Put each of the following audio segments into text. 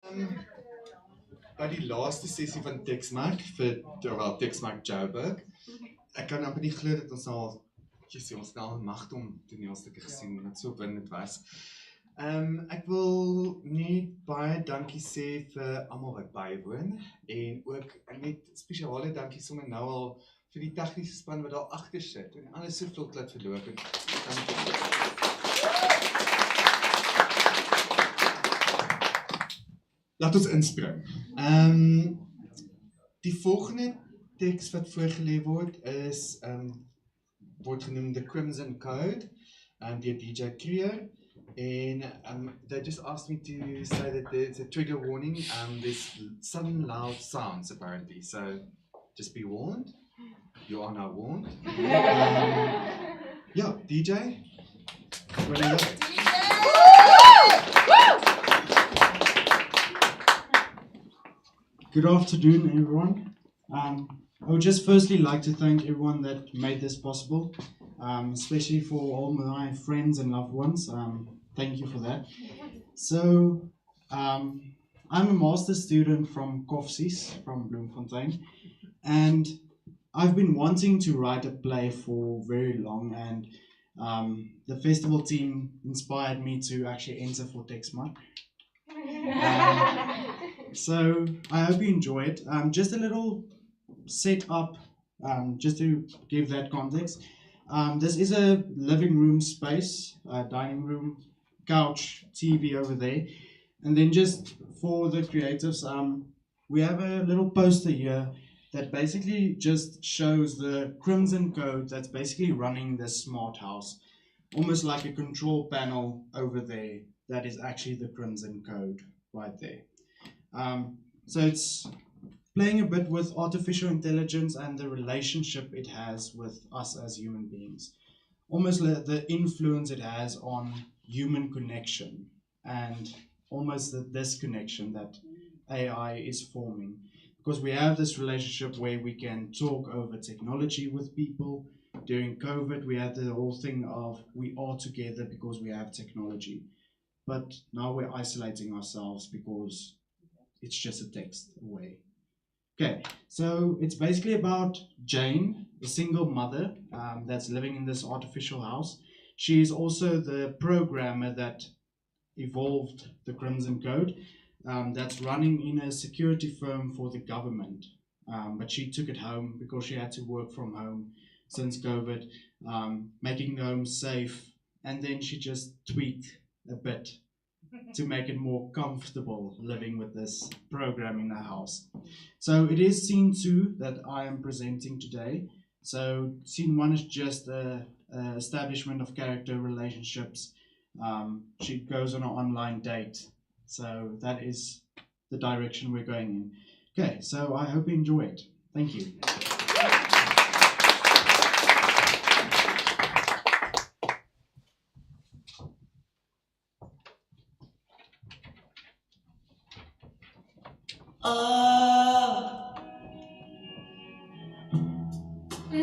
By die laaste sessie van Teksmark vir Teksmark Joburg. Ek kan amper nie glo dat ons ons nou magte om toneelstukke gesien en wat so opwindend was. Ek wil net baie dankie sê vir almal wat bywoon en ook net spesiale dankie sommer nou al vir die tegniese span wat daar agter sit en alles so vlot laat verloop. Dankie. Laat ons inspring. Die volgende teks wat voorgelê word is word genoem The Crimson Code deur DJ Kruger. And they just asked me to say that there's a trigger warning. There's some loud sounds apparently, so just be warned. You are now warned. Yeah, DJ. What do you like? Good afternoon, everyone. I would just firstly like to thank everyone that made this possible, especially for all my friends and loved ones. Thank you for that. So, I'm a master's student from KOFSIS, from Bloemfontein, and I've been wanting to write a play for very long, and the festival team inspired me to actually enter for Teksmark. So I hope you enjoy it. Just a little setup, just to give that context. This is a living room space, dining room, couch, TV over there, and then just for the creatives, we have a little poster here that basically just shows the Crimson Code that's basically running this smart house, almost like a control panel over there that is actually the Crimson Code right there. So it's playing a bit with artificial intelligence and the relationship it has with us as human beings. Almost the influence it has on human connection and almost the disconnection that AI is forming. Because we have this relationship where we can talk over technology with people. During COVID, we had the whole thing of we are together because we have technology. But now we're isolating ourselves because it's just a text away. Okay, so it's basically about Jane, a single mother that's living in this artificial house. She is also the programmer that evolved the Crimson Code, that's running in a security firm for the government. But she took it home because she had to work from home since COVID, making the home safe, and then she just tweaked a bit to make it more comfortable living with this program in the house. So it is scene 2 that I am presenting today. So scene 1 is just a establishment of character relationships. She goes on an online date. So that is the direction we're going in. Okay, so I hope you enjoy it. Thank you.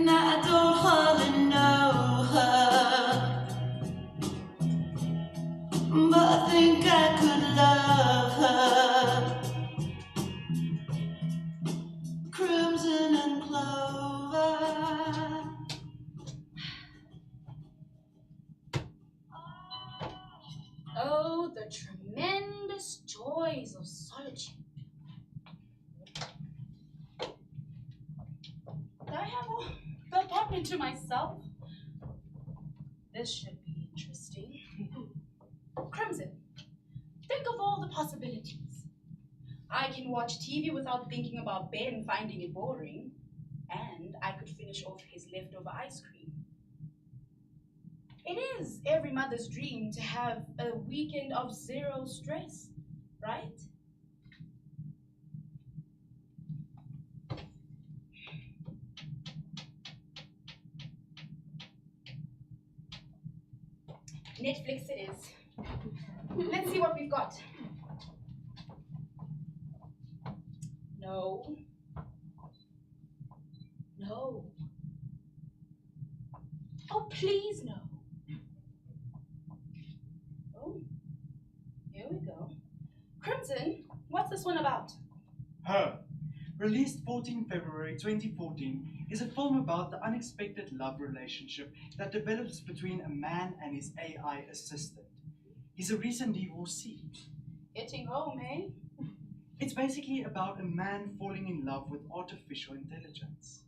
I don't hardly know her, but I think I could love her. Crimson and clover. Oh, the tremendous joys of solitude. I have the apartment to myself. This should be interesting. Crimson, think of all the possibilities. I can watch TV without thinking about Ben finding it boring, and I could finish off his leftover ice cream. It is every mother's dream to have a weekend of zero stress, right? Netflix it is. Let's see what we've got. No. No. Oh, please no. Oh, here we go. Crimson, what What's this one about? Her, released 14 February 2014, is a film about the unexpected love relationship that develops between a man and his AI assistant. He's a recent divorcee. Getting home, eh? It's basically about a man falling in love with artificial intelligence.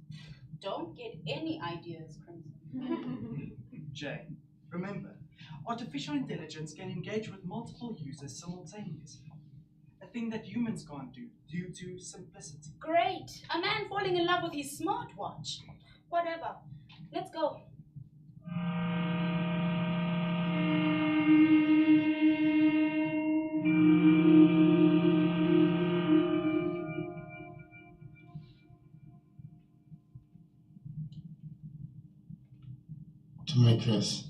Don't get any ideas, Crimson. Jane, remember, artificial intelligence can engage with multiple users simultaneously. A thing that humans can't do due to simplicity. Great. A man falling in love with his smartwatch. Whatever. Let's go. To my Chris,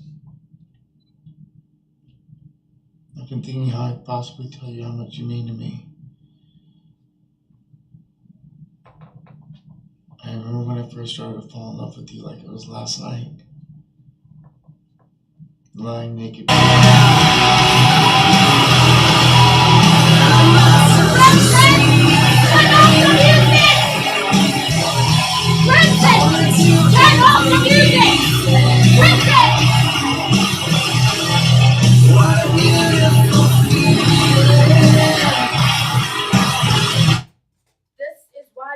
I've been thinking how I could possibly tell you how much you mean to me. I remember when I first started to fall in love with you like it was last night. Lying naked.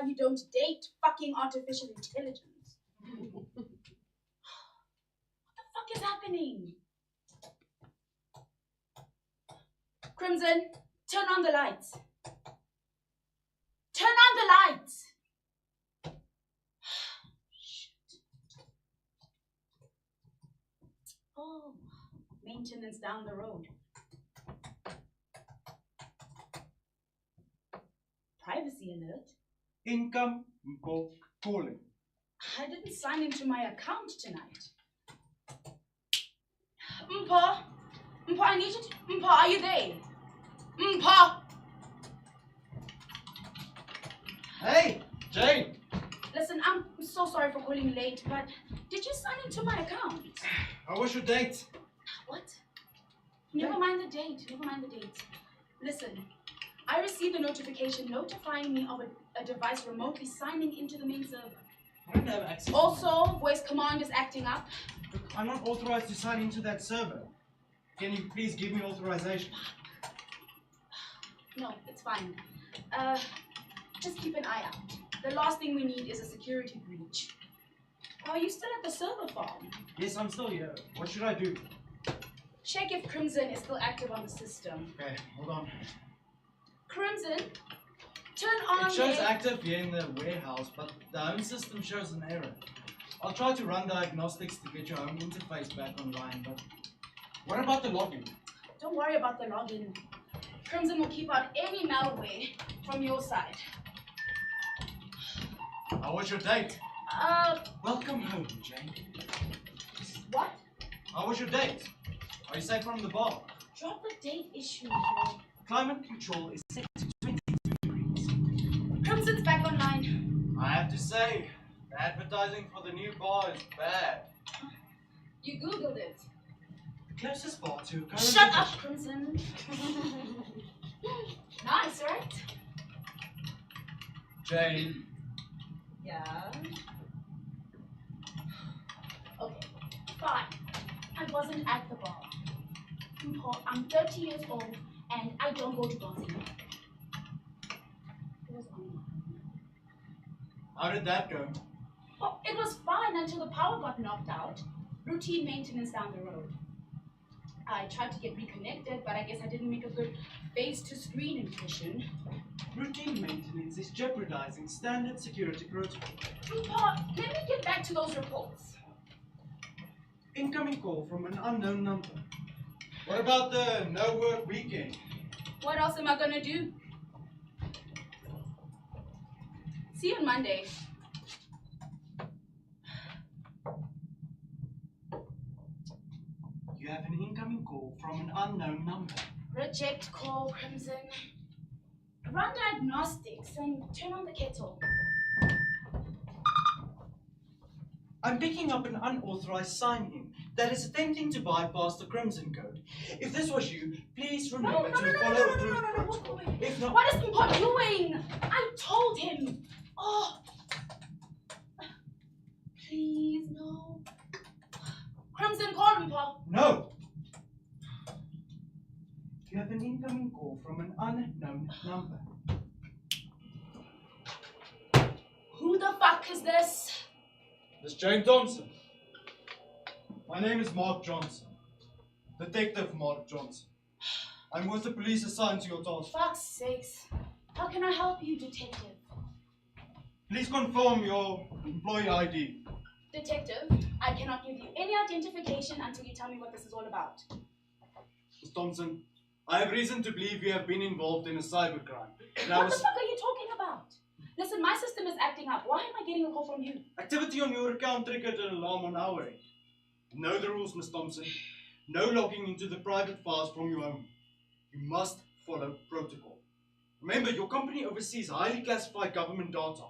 You don't date fucking artificial intelligence. What the fuck is happening? Crimson, turn on the lights. Turn on the lights. Shit. Oh, maintenance down the road. Privacy alert. Income calling. I didn't sign into my account tonight. Mpholo, I need you to... Mpholo, are you there? Mpholo! Hey, Jane! Listen, I'm so sorry for calling late, but did you sign into my account? How was your date? What? Never mind the date. Listen, I received a notification notifying me of a device remotely signing into the main server. I don't have access. Also, voice command is acting up. Look, I'm not authorized to sign into that server. Can you please give me authorization? No, it's fine. Just keep an eye out. The last thing we need is a security breach. Are you still at the server farm? Yes, I'm still here. What should I do? Check if Crimson is still active on the system. Okay, hold on. Crimson, turn on It shows active here in the warehouse, but the home system shows an error. I'll try to run diagnostics to get your home interface back online, but what about the login? Don't worry about the login. Crimson will keep out any malware from your side. How was your date? Welcome home, Jane. What? How was your date? Are you safe from the bar? Drop the date issue, bro. Climate control is set to 22 degrees. Crimson's back online. I have to say, the advertising for the new bar is bad. You Googled it. The closest bar to current Shut up, Crimson. Nice, right? Jane. Yeah. Okay, fine. I wasn't at the bar. I'm 30 years old and I don't go to bars anymore. It was online. How did that go? Well, it was fine until the power got knocked out. Routine maintenance down the road. I tried to get reconnected, but I guess I didn't make a good face-to-screen impression. Routine maintenance is jeopardizing standard security protocol. Let me get back to those reports. Incoming call from an unknown number. What about the no work weekend? What else am I gonna do? See you on Monday. You have an incoming call from an unknown number. Reject call, Crimson. Run diagnostics and turn on the kettle. I'm picking up an unauthorized sign-in. that is attempting to bypass the Crimson Code. If this was you, please remember No, to follow approved protocol. If not, What is Mpholo doing? I told him. Oh. Please, no. Crimson, call Mpholo. no. You have an incoming call from an unknown number. Who the fuck is this? Miss Jane Thompson. My name is Mark Johnson. Detective Mark Johnson. I'm with the police assigned to your task. Fuck's sakes. How can I help you, detective? Please confirm your employee ID. Detective, I cannot give you any identification until you tell me what this is all about. Miss Thompson, I have reason to believe you have been involved in a cybercrime. What the fuck are you talking about? Listen, my system is acting up. Why am I getting a call from you? Activity on your account triggered an alarm on our end. Know the rules, Miss Thompson. No logging into the private files from your home. You must follow protocol. Remember, your company oversees highly classified government data.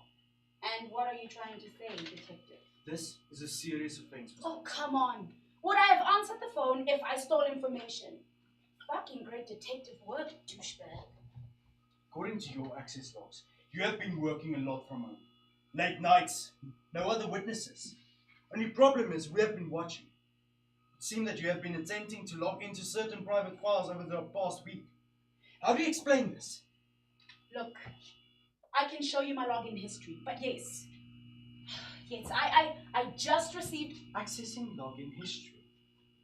And what are you trying to say, detective? This is a serious offense. Oh, come on. Would I have answered the phone if I stole information? Fucking great detective work, douchebag. According to your access logs, you have been working a lot from home. Late nights, no other witnesses. Only problem is we have been watching. It seems that you have been attempting to log into certain private files over the past week. How do you explain this? Look, I can show you my login history, but yes. Yes, I just received... Accessing login history.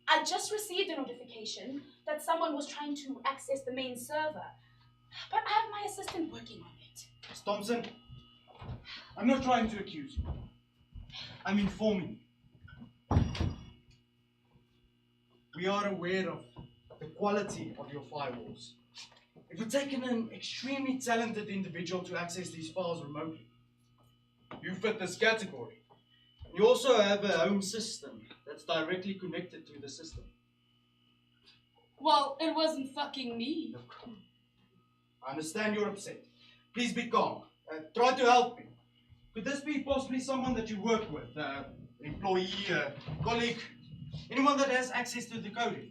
I just received a notification that someone was trying to access the main server. But I have my assistant working on it. Miss Thompson, I'm not trying to accuse you. I'm informing you. We are aware of the quality of your firewalls. It would take an extremely talented individual to access these files remotely. You fit this category. You also have a home system that's directly connected to the system. Well, it wasn't fucking me. Look, I understand you're upset. Please be calm. Try to help me. Could this be possibly someone that you work with? Employee, colleague, anyone that has access to the coding?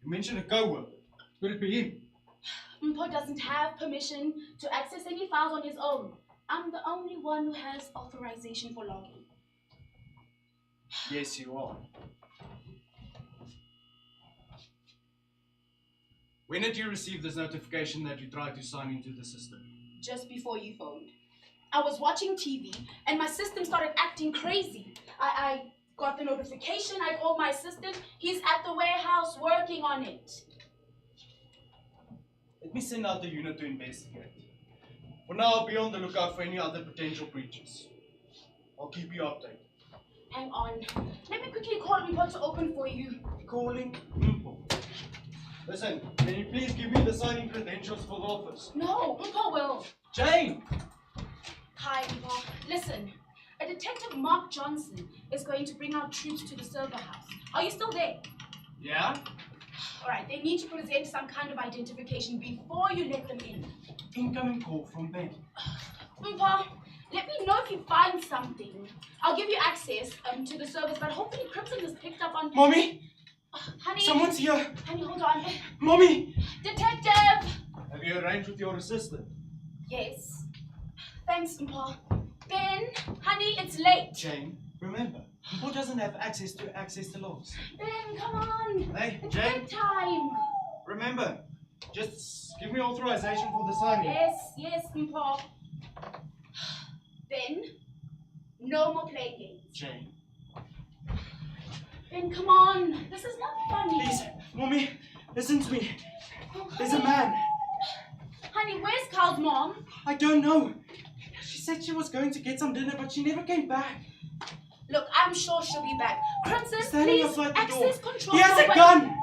You mentioned a co-worker. Could it be him? Mpholo doesn't have permission to access any files on his own. I'm the only one who has authorization for logging. Yes, you are. When did you receive this notification that you tried to sign into the system? Just before you phoned. I was watching TV and my system started acting crazy. I got the notification, I called my assistant. He's at the warehouse working on it. Let me send out the unit to investigate. For now, be on the lookout for any other potential breaches. I'll keep you updated. Hang on. Let me quickly call Mpholo to open for you. Calling Mpholo. Listen, can you please give me the signing credentials for the office? No, Mpholo will. Jane! Hi, Mpholo. Listen, a detective Mark Johnson is going to bring out troops to the server house. Are you still there? Yeah? Alright, they need to present some kind of identification before you let them in. Incoming call from Ben. Mpholo, let me know if you find something. I'll give you access to the servers, but hopefully Crimson has picked up on... Mommy! Honey! Someone's here! Honey, hold on. Mommy! Detective! Have you arranged with your assistant? Yes. Thanks, Mpholo. Ben, honey, it's late. Jane, remember, Mpholo doesn't have access the logs. Ben, come on. Hey, It's Jane, bedtime. remember, just give me authorization for the signing. Yes, Mpholo. Ben, no more playing games. Jane. Ben, come on. This is not funny. Please, Mommy, listen to me. Oh, There's a honey. man. Honey, where's Carl's mom? I don't know. She said she was going to get some dinner, but she never came back. Look, I'm sure she'll be back. Crimson, Standing please, outside the door. access control. He has a over- gun!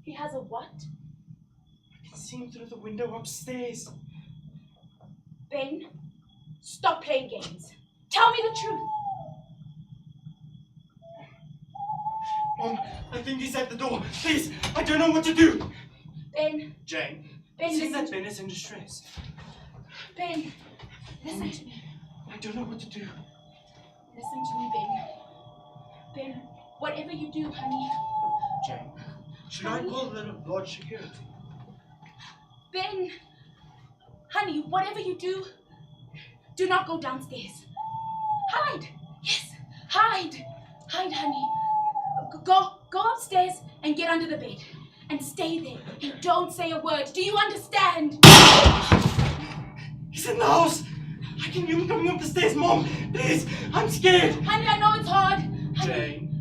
He has a what? I can see him through the window upstairs. Ben, stop playing games. Tell me the truth. Mom, I think he's at the door. Please, I don't know what to do. Ben, Jane, Ben, it seems listen that Ben is in distress. Ben, listen to me. I don't know what to do. Listen to me, Ben. Ben, whatever you do, honey. Jane, should I call the Lord Security? Ben, honey, whatever you do not go downstairs. Hide. Yes, hide. Hide, honey. Go upstairs and get under the bed. And stay there. And don't say a word. Do you understand? He's in the house. I can hear him coming up the stairs, Mom. Please, I'm scared. Honey, I know it's hard. Jane.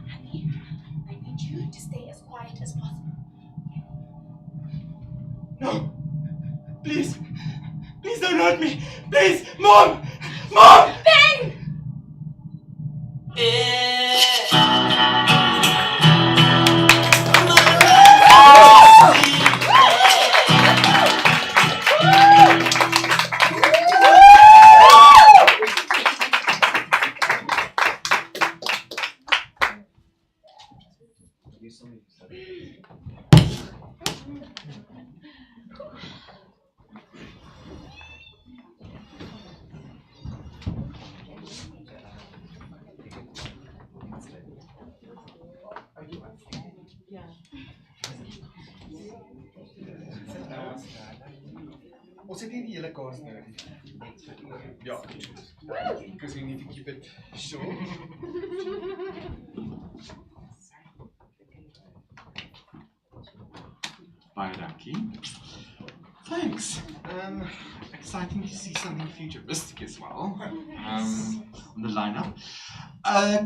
Honey, I need you to stay as quiet as possible. No. Please. Please don't hurt me. Please, Mom. Mom. Ben! Ons het nie die hele kaas nodig. Ja, because we need to keep it short. Baie dankie. Thanks. Exciting to see something futuristic as well on the lineup.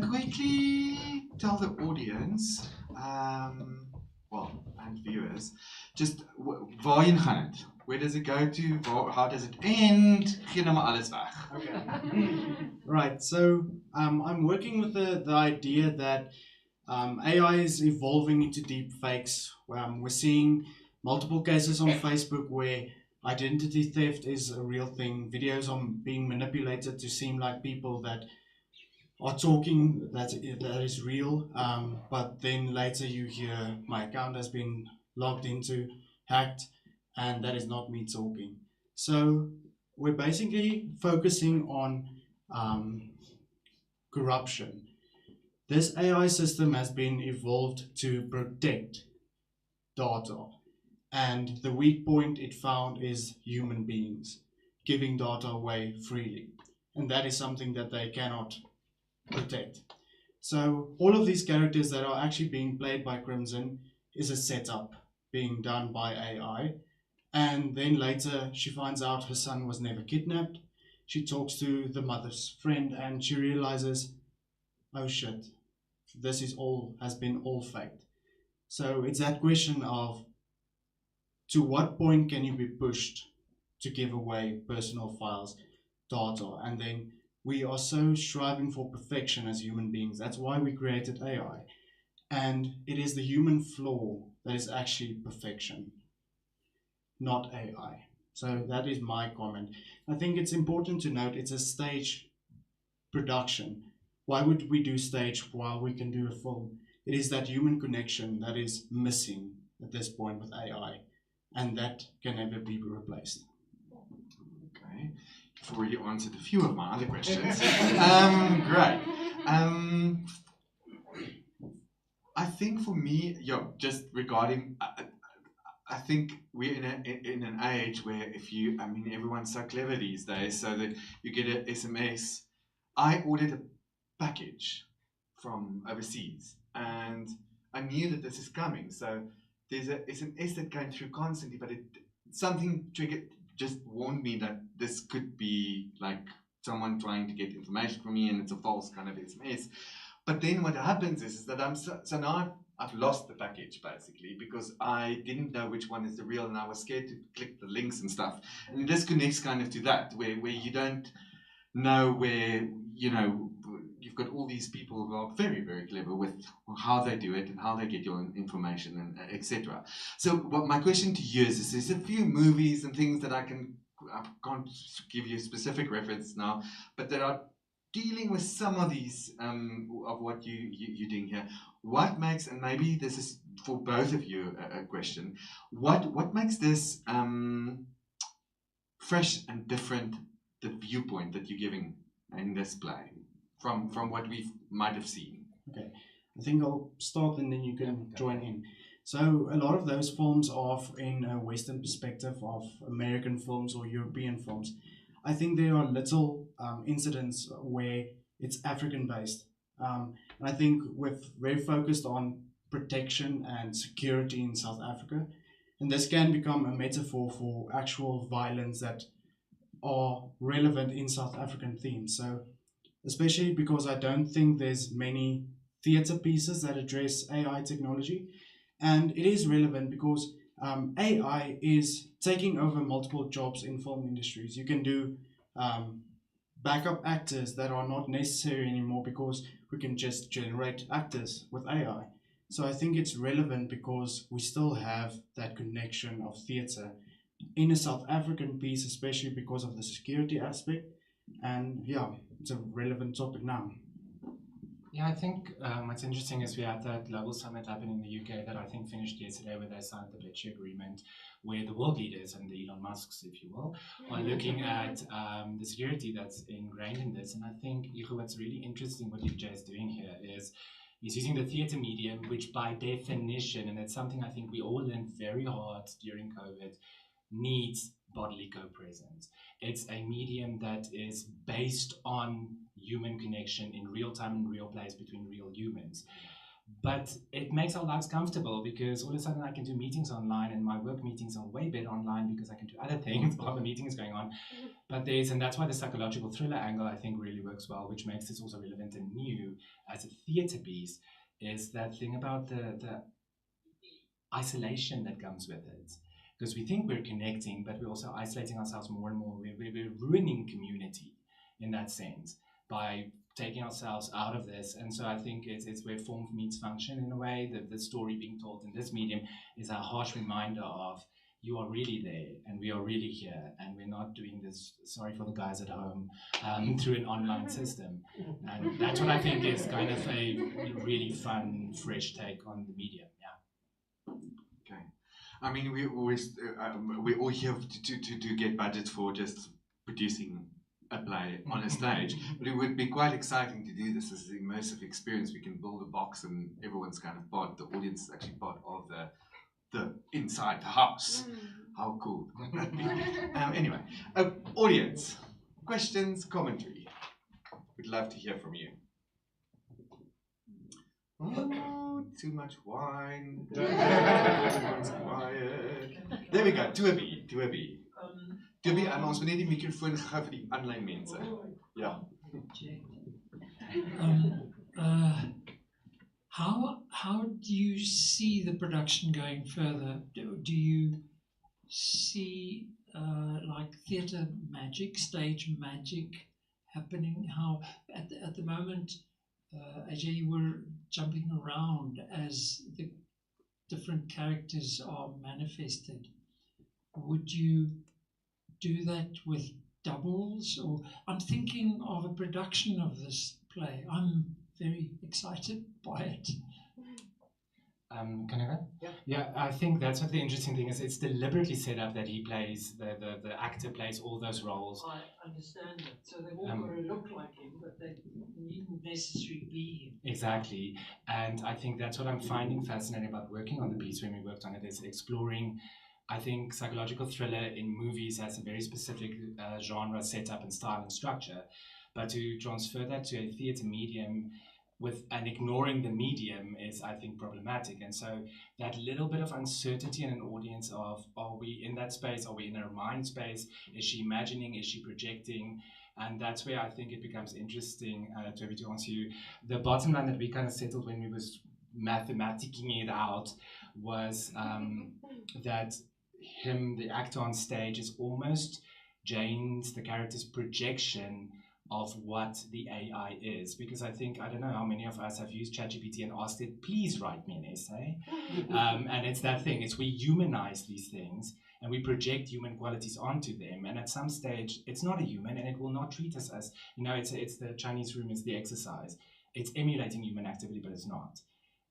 Quickly tell the audience, and viewers, just waarheen gaan het? Where does it go to? How does it end? Gee nou maar alles weg. Okay. Right, so I'm working with the idea that AI is evolving into deep fakes. We're seeing multiple cases on Facebook where identity theft is a real thing. Videos are being manipulated to seem like people that are talking that is real, but then later you hear my account has been logged into, hacked, and that is not me talking. So we're basically focusing on corruption. This AI system has been evolved to protect data, and the weak point it found is human beings giving data away freely, and that is something that they cannot protect. So all of these characters that are actually being played by Crimson is a setup being done by AI. And then later she finds out her son was never kidnapped. She talks to the mother's friend and she realizes, oh shit, this has been all faked. So it's that question of, to what point can you be pushed to give away personal files, data? And then we are so striving for perfection as human beings. That's why we created AI. And it is the human flaw that is actually perfection, not AI. So that is my comment. I think it's important to note it's a stage production. Why would we do stage while we can do a film? It is that human connection that is missing at this point with AI, and that can never be replaced. Okay, you've already answered a few of my other questions. Great. I think for me, just regarding, I think we're in an age where everyone's so clever these days, so that you get an SMS. I ordered a package from overseas, and I knew that this is coming. So there's an SMS that came through constantly, but something triggered, just warned me that this could be like someone trying to get information from me, and it's a false kind of SMS. But then what happens is that so now I've lost the package basically, because I didn't know which one is the real, and I was scared to click the links and stuff. And this connects kind of to that, where you don't know where, you've got all these people who are very, very clever with how they do it and how they get your information and etc. So what my question to you is there's a few movies and things that I can't give you a specific reference now, but that are dealing with some of these of what you're doing here. What makes, and maybe this is for both of you a question, what makes this fresh and different, the viewpoint that you're giving in this play from what we might have seen? Okay, I think I'll start and then you can join in. So a lot of those films are in a Western perspective of American films or European films. I think there are little incidents where it's African based. And I think we're very focused on protection and security in South Africa. And this can become a metaphor for actual violence that are relevant in South African themes. So especially because I don't think there's many theatre pieces that address AI technology. And it is relevant because AI is taking over multiple jobs in film industries. You can do backup actors that are not necessary anymore because we can just generate actors with AI. So I think it's relevant because we still have that connection of theatre in a South African piece, especially because of the security aspect. And yeah, it's a relevant topic now. Yeah, I think what's interesting is we had that global summit happen in the UK that I think finished yesterday, where they signed the Bedankings agreement, where the world leaders and the Elon Musks, if you will, are looking at the security that's ingrained in this. And I think, Hugo, what's really interesting what DJ is doing here is he's using the theatre medium, which by definition, and it's something I think we all learned very hard during COVID, needs bodily co-presence. It's a medium that is based on human connection in real time and real place between real humans. But it makes our lives comfortable because all of a sudden I can do meetings online, and my work meetings are way better online because I can do other things while the meeting is going on. But and that's why the psychological thriller angle I think really works well, which makes this also relevant and new as a theatre piece, is that thing about the isolation that comes with it. Because we think we're connecting, but we're also isolating ourselves more and more. We're ruining community in that sense by taking ourselves out of this. And so I think it's where form meets function in a way. The story being told in this medium is a harsh reminder of you are really there and we are really here and we're not doing this, sorry for the guys at home, through an online system. And that's what I think is kind of a really fun, fresh take on the medium. Yeah. Okay. I mean, we always we all here to get budget for just producing a play on a stage, but it would be quite exciting to do this as an immersive experience. We can build a box and everyone's kind of part. The audience is actually part of the inside the house. How cool would that be? Anyway, audience, questions, commentary. We'd love to hear from you. Oh, too much wine. Everyone's quiet. There we go. 2B. En ons moet net die mikrofoon gou vir die aanlyn mense. Ja. How do you see the production going further? Do you see like theatre magic, stage magic happening? How at the moment, AJ, you were jumping around as the different characters are manifested. Would you do that with doubles? Or I'm thinking of a production of this play. I'm very excited by it. Can I go? Yeah, I think that's what the interesting thing is. It's deliberately set up that he plays, the actor plays all those roles. I understand that. So they've all got to look like him, but they needn't necessarily be him. Exactly. And I think that's what I'm finding fascinating about working on the piece when we worked on it, is exploring, I think psychological thriller in movies has a very specific genre setup and style and structure. But to transfer that to a theatre medium and ignoring the medium is, I think, problematic. And so that little bit of uncertainty in an audience of, are we in that space? Are we in her mind space? Is she imagining? Is she projecting? And that's where I think it becomes interesting, Toby, to answer you. The bottom line that we kind of settled when we was mathematicking it out was that the actor on stage, is almost Jane's, the character's projection of what the AI is. Because I think, I don't know how many of us have used ChatGPT and asked it, please write me an essay. And it's that thing, it's we humanize these things and we project human qualities onto them. And at some stage, it's not a human and it will not treat us as, it's the Chinese room, it's the exercise. It's emulating human activity, but it's not.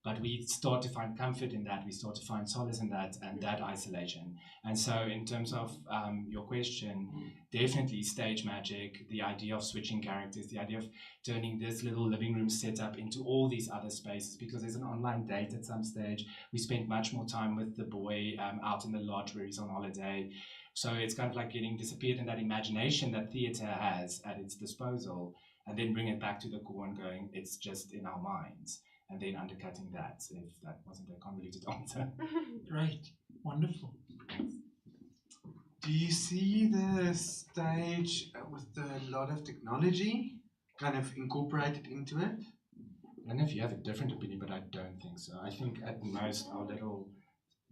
But we start to find comfort in that, we start to find solace in that, and that isolation. And so in terms of your question, definitely stage magic, the idea of switching characters, the idea of turning this little living room setup into all these other spaces, because there's an online date at some stage. We spent much more time with the boy out in the lodge where he's on holiday. So it's kind of like getting disappeared in that imagination that theatre has at its disposal, and then bring it back to the core and going, it's just in our minds. And then undercutting that, if that wasn't a convoluted answer. Great, wonderful. Do you see the stage with a lot of technology kind of incorporated into it? I don't know if you have a different opinion, but I don't think so. I think at most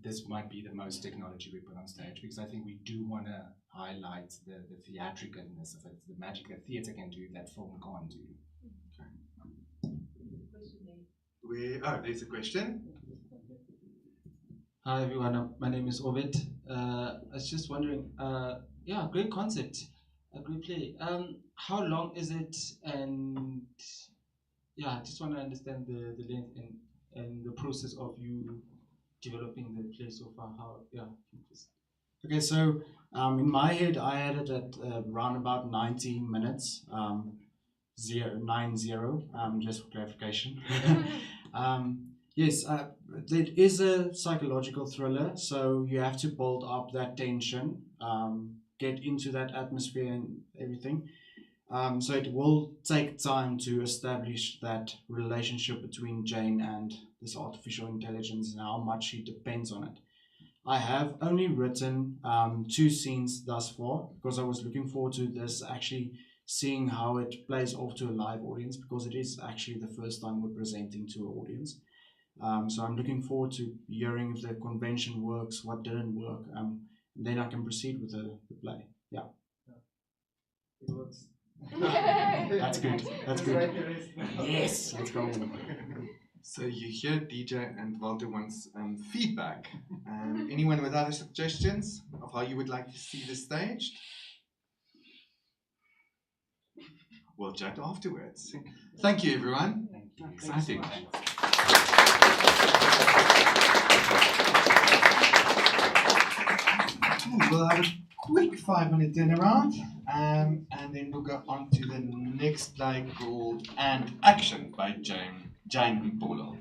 this might be the most technology we put on stage, because I think we do want to highlight the theatricalness of it, the magic that theatre can do that film can't do. There's a question. Hi everyone, my name is Ovid. I was just wondering, great concept, a great play. How long is it? And I just want to understand the length and the process of you developing the play so far. Okay, so in my head, I had it at around about 90 minutes, 90, just for clarification. Yes, it is a psychological thriller, so you have to build up that tension, get into that atmosphere and everything. So it will take time to establish that relationship between Jane and this artificial intelligence and how much she depends on it. I have only written 2 scenes thus far, because I was looking forward to this actually seeing how it plays off to a live audience, because it is actually the first time we're presenting to an audience. So I'm looking forward to hearing if the convention works, what didn't work, and then I can proceed with the play. Yeah. It works. That's good. That's good. Yes, let's go. So you hear DJ and Walter wants feedback. Anyone with other suggestions of how you would like to see this staged? We'll chat afterwards. Thank you, everyone. Exciting. We'll have a quick 5-minute turnaround, and then we'll go on to the next play called And Action by Jane Mpholo.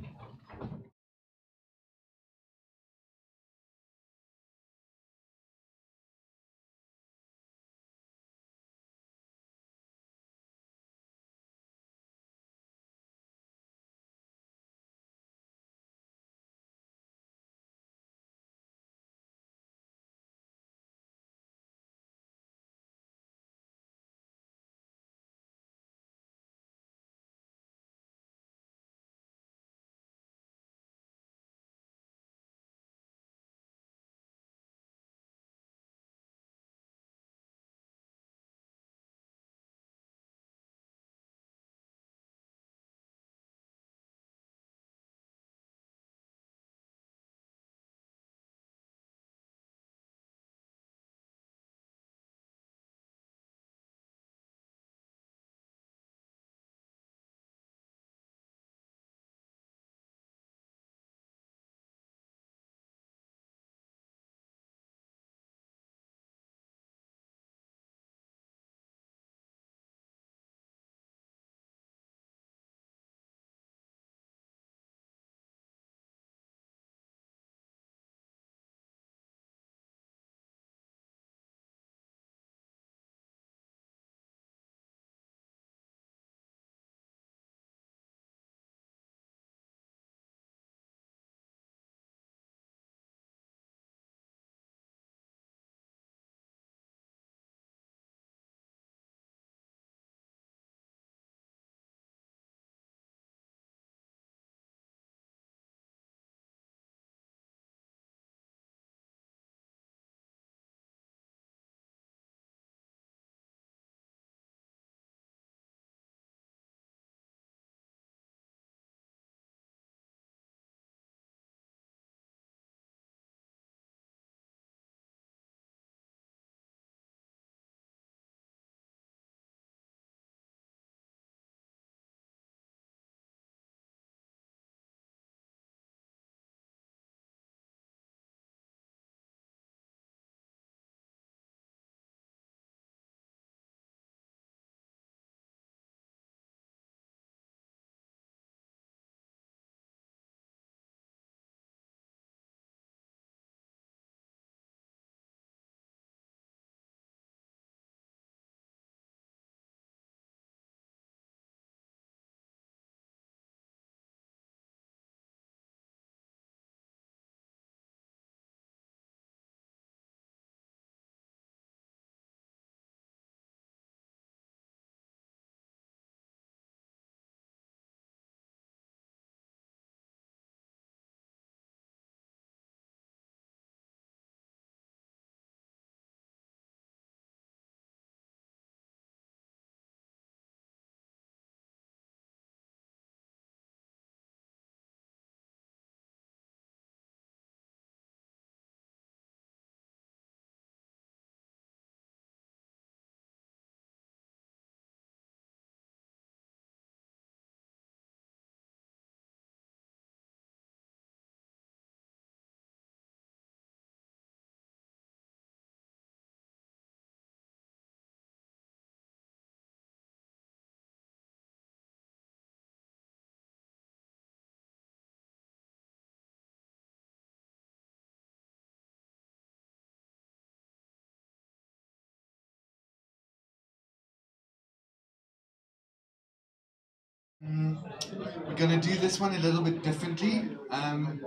We're going to do this one a little bit differently.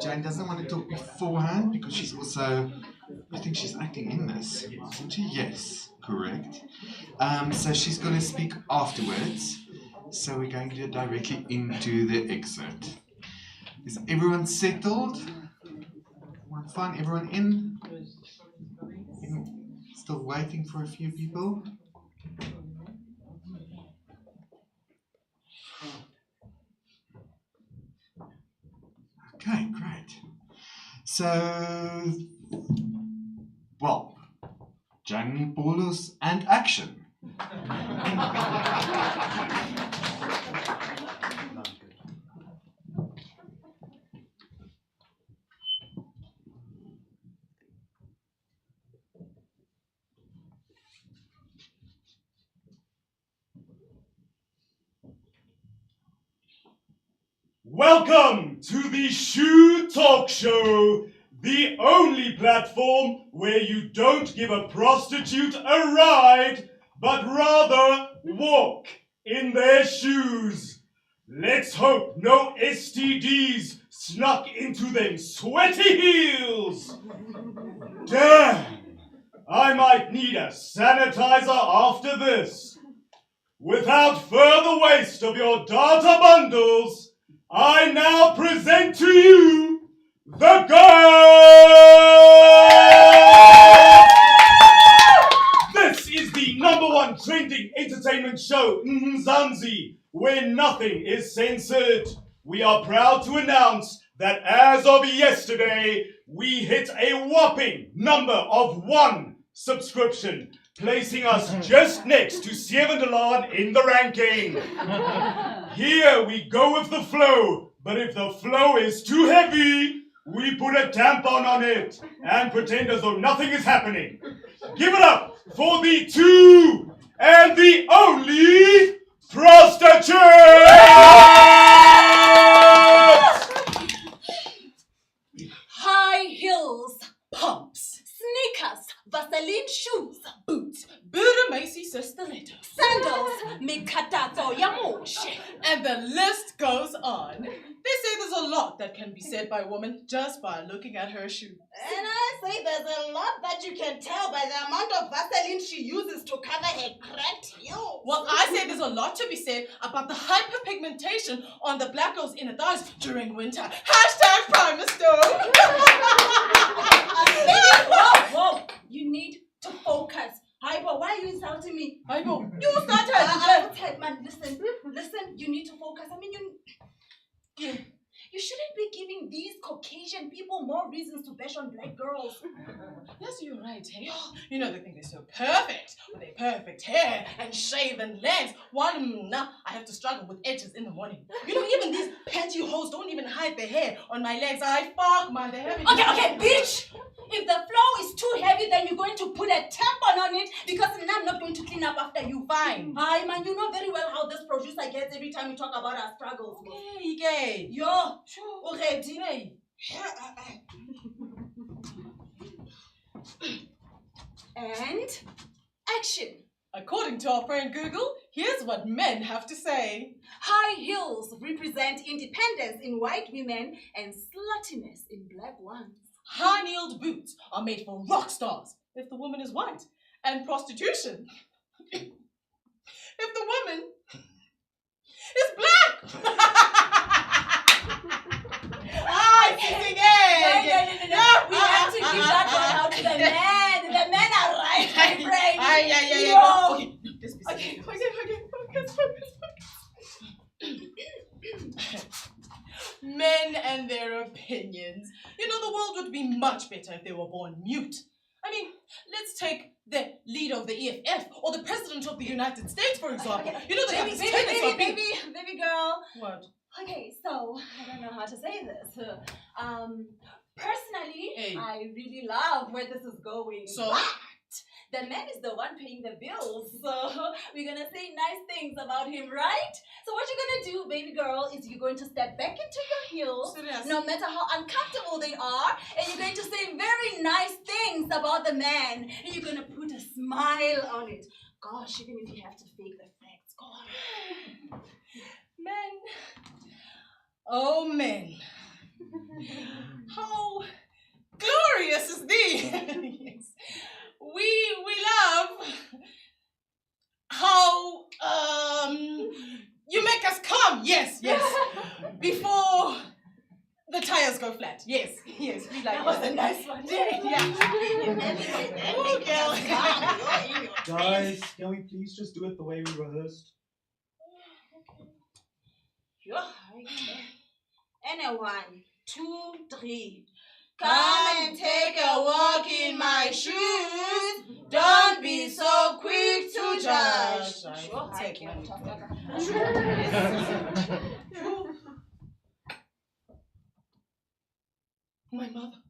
Jane doesn't want to talk beforehand because she's also, I think she's acting in this, isn't she? Yes, correct. So she's going to speak afterwards. So we're going to go directly into the excerpt. Is everyone settled? Everyone fine? Everyone in? Still waiting for a few people? Okay, great. So, well, Jan Paulus and action. Welcome to the Shoe Talk Show, the only platform where you don't give a prostitute a ride, but rather walk in their shoes. Let's hope no STDs snuck into them sweaty heels. Damn, I might need a sanitizer after this. Without further waste of your data bundles, I now present to you the girls! This is the #1 trending entertainment show, Mzansi, where nothing is censored. We are proud to announce that as of yesterday, we hit a whopping number of 1 subscription, placing us just next to Sievendelaan in the ranking. Here we go with the flow, but if the flow is too heavy, we put a tampon on it and pretend as though nothing is happening. Give it up for the 2 and the only prostitute! High heels, pumps, sneakers, Vaseline shoes, boots, Burmese stilettos, sandals, mikatato yamoshi, and the list goes on. They say there's a lot that can be said by a woman just by looking at her shoes. And I say there's a lot that you can tell by the amount of Vaseline she uses to cover her cracked heels. Well, I say there's a lot to be said about the hyperpigmentation on the black girl's inner thighs during winter. Hashtag Prime Stone. Whoa, you need to focus. Hypo, why are you insulting me? Hypo, you started. Man, listen, you need to focus. I mean, you shouldn't be giving these Caucasian people more reasons to bash on black girls. Yes, you're right. Hey? You know, they think they're so perfect with their perfect hair and shaven legs. I have to struggle with edges in the morning. You know, even these pantyhose don't even hide their hair on my legs. Fuck, man, they're heavy. Okay, bitch! If the flow is too heavy, then you're going to put a tampon on it because then I'm not going to clean up after you. Fine. Hi, man, you know very well how this producer gets every time we talk about our struggles. Okay. Yo, already. Hey. And action. According to our friend Google, here's what men have to say. High heels represent independence in white women and sluttiness in black ones. High-heeled boots are made for rock stars if the woman is white, and prostitution if the woman is black. No. We have to give that one out to the men. The men are right, my friend. Okay. Men and their opinions. You know, the world would be much better if they were born mute. I mean, let's take the leader of the EFF or the president of the United States, for example. Okay. You know, they have this tendency of being... Baby girl. What? Okay, so I don't know how to say this. Personally, I really love where this is going. So? The man is the one paying the bills, so we're gonna say nice things about him, right? So what you're gonna do, baby girl, is you're going to step back into your heels, no matter how uncomfortable they are, and you're going to say very nice things about the man, and you're gonna put a smile on it. Gosh, even if you have to fake the facts, go on. Men. Oh, men. How glorious is thee. Yes. We love how you make us come. Yes. Before the tires go flat. Yes. We like That was a nice one. Yeah. Oh, girl. Guys, can we please just do it the way we rehearsed? And a 1, 2, 3. Come and take a walk in my shoes. Don't be so quick to judge. Sure, take one. My mother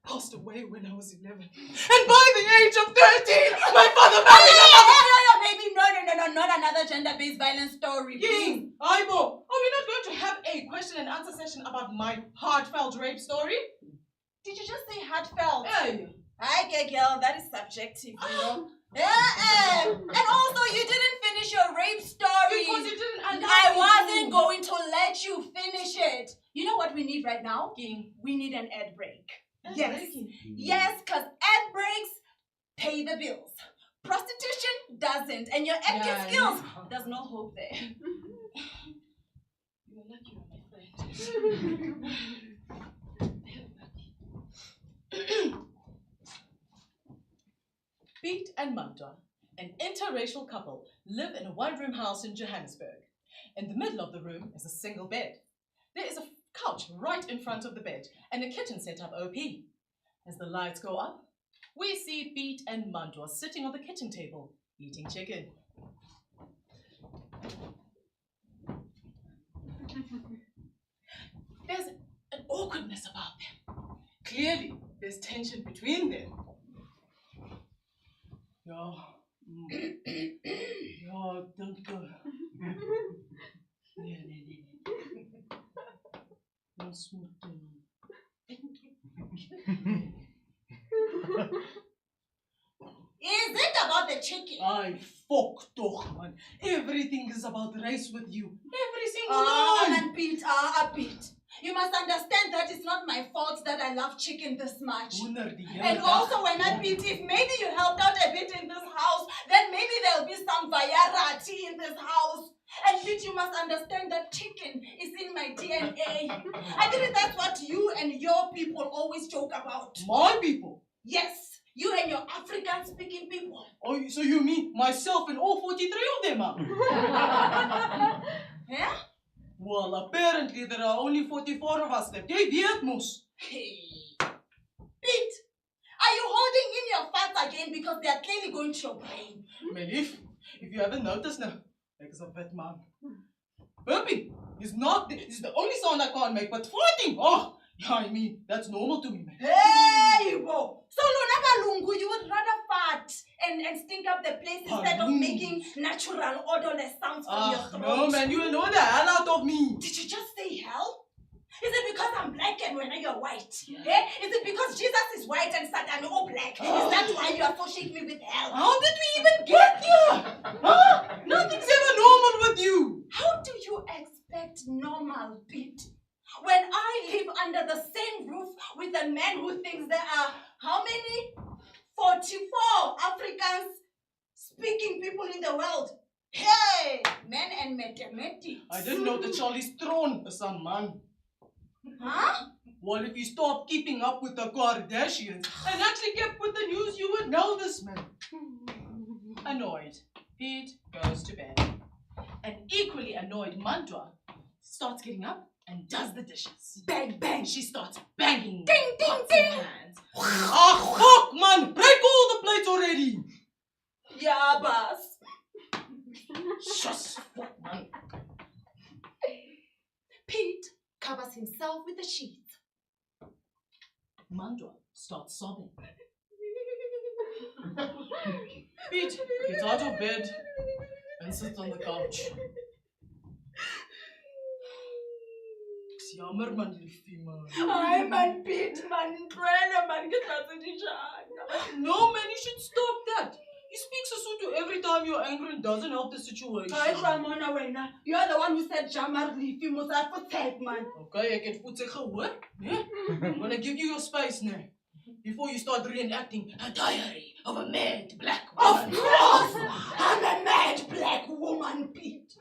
passed away when I was 11. And by the age of 13, my father married No, baby, no, not another gender-based violence story. King, Aibo, are we not going to have a question and answer session about my heartfelt rape story? Did you just say heartfelt? Hey. Okay, girl, that is subjective, you know. And also, you didn't finish your rape story. Because you didn't I wasn't going to let you finish it. You know what we need right now? King. We need an ad break. Yes. Yes, because ad breaks pay the bills. Prostitution doesn't. And your acting skills, there's no hope there. You're lucky you're my friend. Piet and Manta, an interracial couple, live in a one-room house in Johannesburg. In the middle of the room is a single bed. There is a couch right in front of the bed and a kitchen set up OP. As the lights go up, we see Piet and Manta sitting on the kitchen table, eating chicken. There's an awkwardness about them. Clearly, there's tension between them. Ja, danke. Nee. Ons moet Is it about the chicken? Ay, fuck toch, man. Everything is about race with you. Every single Oh, one. and Pete, Pete. You must understand that it's not my fault that I love chicken this much. And also, when I Pete, if maybe you helped out a bit in this house, then maybe there'll be some variety in this house. And Pete, you must understand that chicken is in my DNA. I think that's what you and your people always joke about. My people? Yes. You and your African-speaking people. Oh, so you mean myself and all 43 of them, huh? Yeah? Well, apparently there are only 44 of us left. Jy weet mos. Hey. Pete, are you holding in your farts again because they are clearly going to your brain? My lief, if you haven't noticed now, like a fat man. Burping is not, is the only sound I can't make, but farting, oh, yeah, I mean, that's normal to me, man. Hey, Hugo. So, Lungu, you would rather fart and stink up the place instead of making natural, odorless sounds from your throat. No, man, you know the hell out of me. Did you just say hell? Is it because I'm black and when you're white? Yeah? Is it because Jesus is white and Satan all black? Is that why you associate me with hell? How did we even get here? Huh? Nothing's ever normal with you. How do you expect normal, Pete? When I live under the same roof with a man who thinks there are how many? 44 African-speaking people in the world. Hey, men and mathematics. I didn't know that Charlie's throne is a man. Huh? Well, if you stopped keeping up with the Kardashians and actually kept with the news, you would know this, man. Annoyed, Pete goes to bed. An equally annoyed Mantua starts getting up and does the dishes. Bang, bang. She starts banging. Ding, ding, ding. Hands. Ah, fuck, man! Break all the plates already! Yeah, boss. Just fuck, man. Pete covers himself with a sheet. Mandra starts sobbing. Pete gets out of bed and sits on the couch. Jammer man, liefie man. Ay man, Pete man, Nora man, get out of the jar. No man, you should stop that. You He speaks Sesotho every time you're angry and doesn't help the situation. You're the one who said Jamar Lifi Musa for tag, man. Okay, I can put what? Yeah? I'm gonna give you your space now. Before you start reenacting a diary of a mad black woman. Of course! I'm a mad black woman, Pete.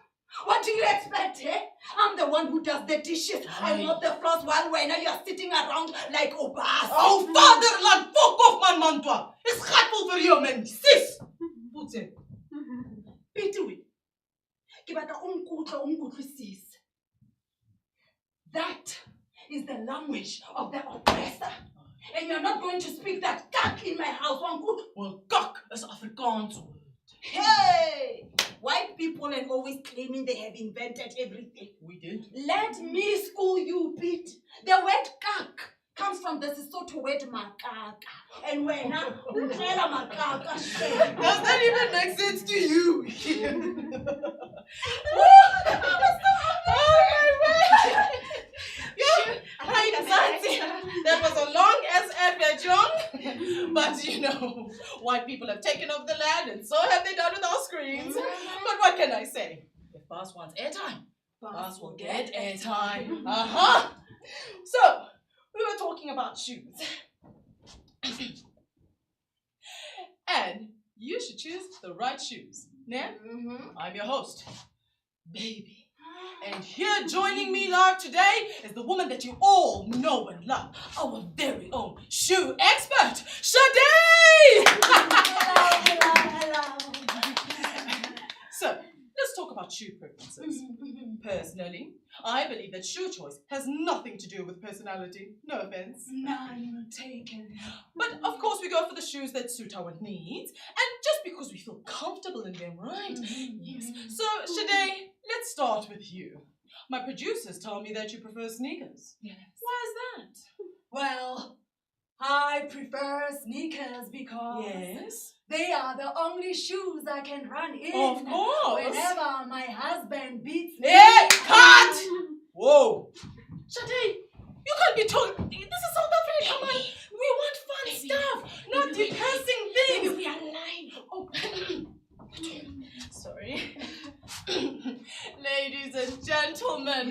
What do you expect, eh? I'm the one who does the dishes and mop the floors while you're sitting around like oubas. Oh, fatherland, fuck off, man, Mantwa. It's hateful for you, man. Sis! What's it? Pete, sis. That is the language of the oppressor. And you're not going to speak that kak in my house, one good. Well, kak is Afrikaans. Hey! White people are always claiming they have invented everything. We did. Let me school you, Pete. The word kak comes from the Sesotho word makaka. And when umtrela makaka. Does that even make sense to you? That was a long as ever, John. But you know, white people have taken over the land and so have they done with our screens. But what can I say? If Boss wants airtime, Boss will get airtime. So, we were talking about shoes. And you should choose the right shoes. Yeah? I'm your host, Baby. And here joining me live today is the woman that you all know and love, our very own shoe expert, Shade! Hello. So, let's talk about shoe preferences. Personally, I believe that shoe choice has nothing to do with personality. No offense. None taken. But of course we go for the shoes that suit our needs, and just because we feel comfortable in them, right? Yes. So, Shade, let's start with you. My producers tell me that you prefer sneakers. Yes. Why is that? Well, I prefer sneakers because they are the only shoes I can run in. Of course. Whenever my husband beats me. Hey, cut! Whoa. Shade, you can't be talking. This is South Africa, man. We want fun stuff, not depressing things. We are lying. Oh. Sorry. Ladies and gentlemen,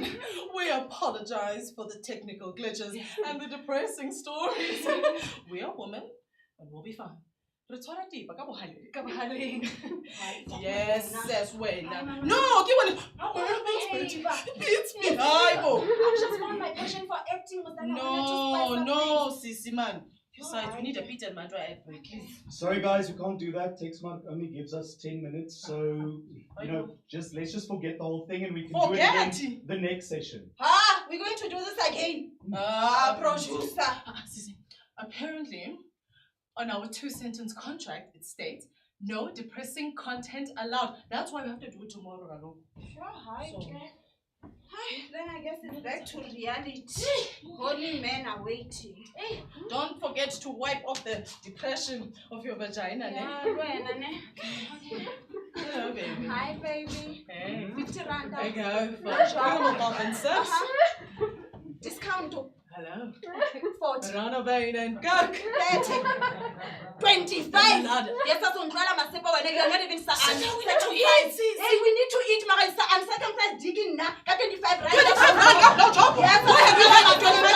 we apologize for the technical glitches and the depressing stories. We are women and we'll be fine. Yes, that's way now. No, give one. It's me. I just found my passion for acting. No, sissy man. Besides, we need a beat and man drive. Sorry guys, we can't do that. Teksmark only gives us 10 minutes, so let's just forget the whole thing and we can do it again the next session. We're going to do this again. Producer. Apparently, on our 2-sentence contract, it states no depressing content allowed. That's why we have to do it tomorrow, Ralo. Then I guess it's back to reality. Only men are waiting. Don't forget to wipe off the depression of your vagina. Hello, baby. Hi, baby. Hey. 50 rand. I go for Discount. Hello. 40. Renovate and cook. 30. 25. Yes, that's on Trala Masepa when you're not even saying. We need to eat. Hey, we need to eat, Marisa. I'm circumcised digging now. 25 rand. 25 rand? No job. Yes, I have 25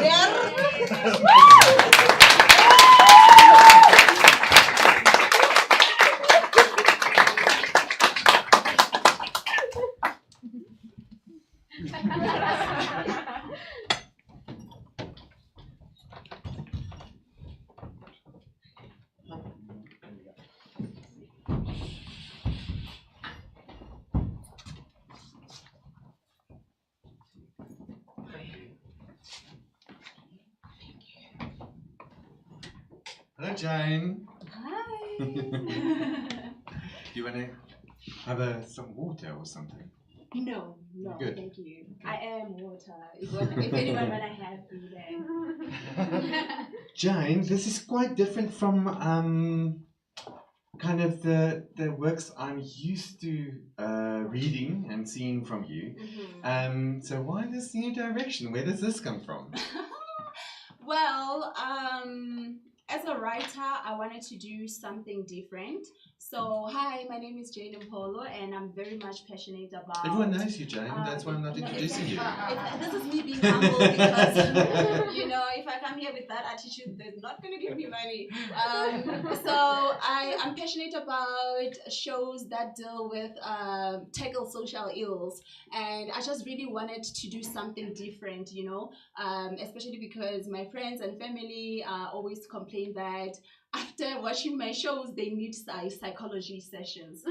rand. Hello, Jane. Hi. You want to have some water or something? No, Good. thank you. I am water. If anyone wanna have me then. Jane, this is quite different from kind of the works I'm used to reading and seeing from you. So why this new direction? Where does this come from? Well, as a writer, I wanted to do something different. So, hi, my name is Jane Mpholo, and I'm very much passionate about... Everyone knows you, Jane. That's why I'm not introducing you. This is me being humble because, if I come here with that attitude, they're not going to give me money. So, I'm passionate about shows that deal with tackle social ills, and I just really wanted to do something different, especially because my friends and family always complain that after watching my shows, they need psychology sessions,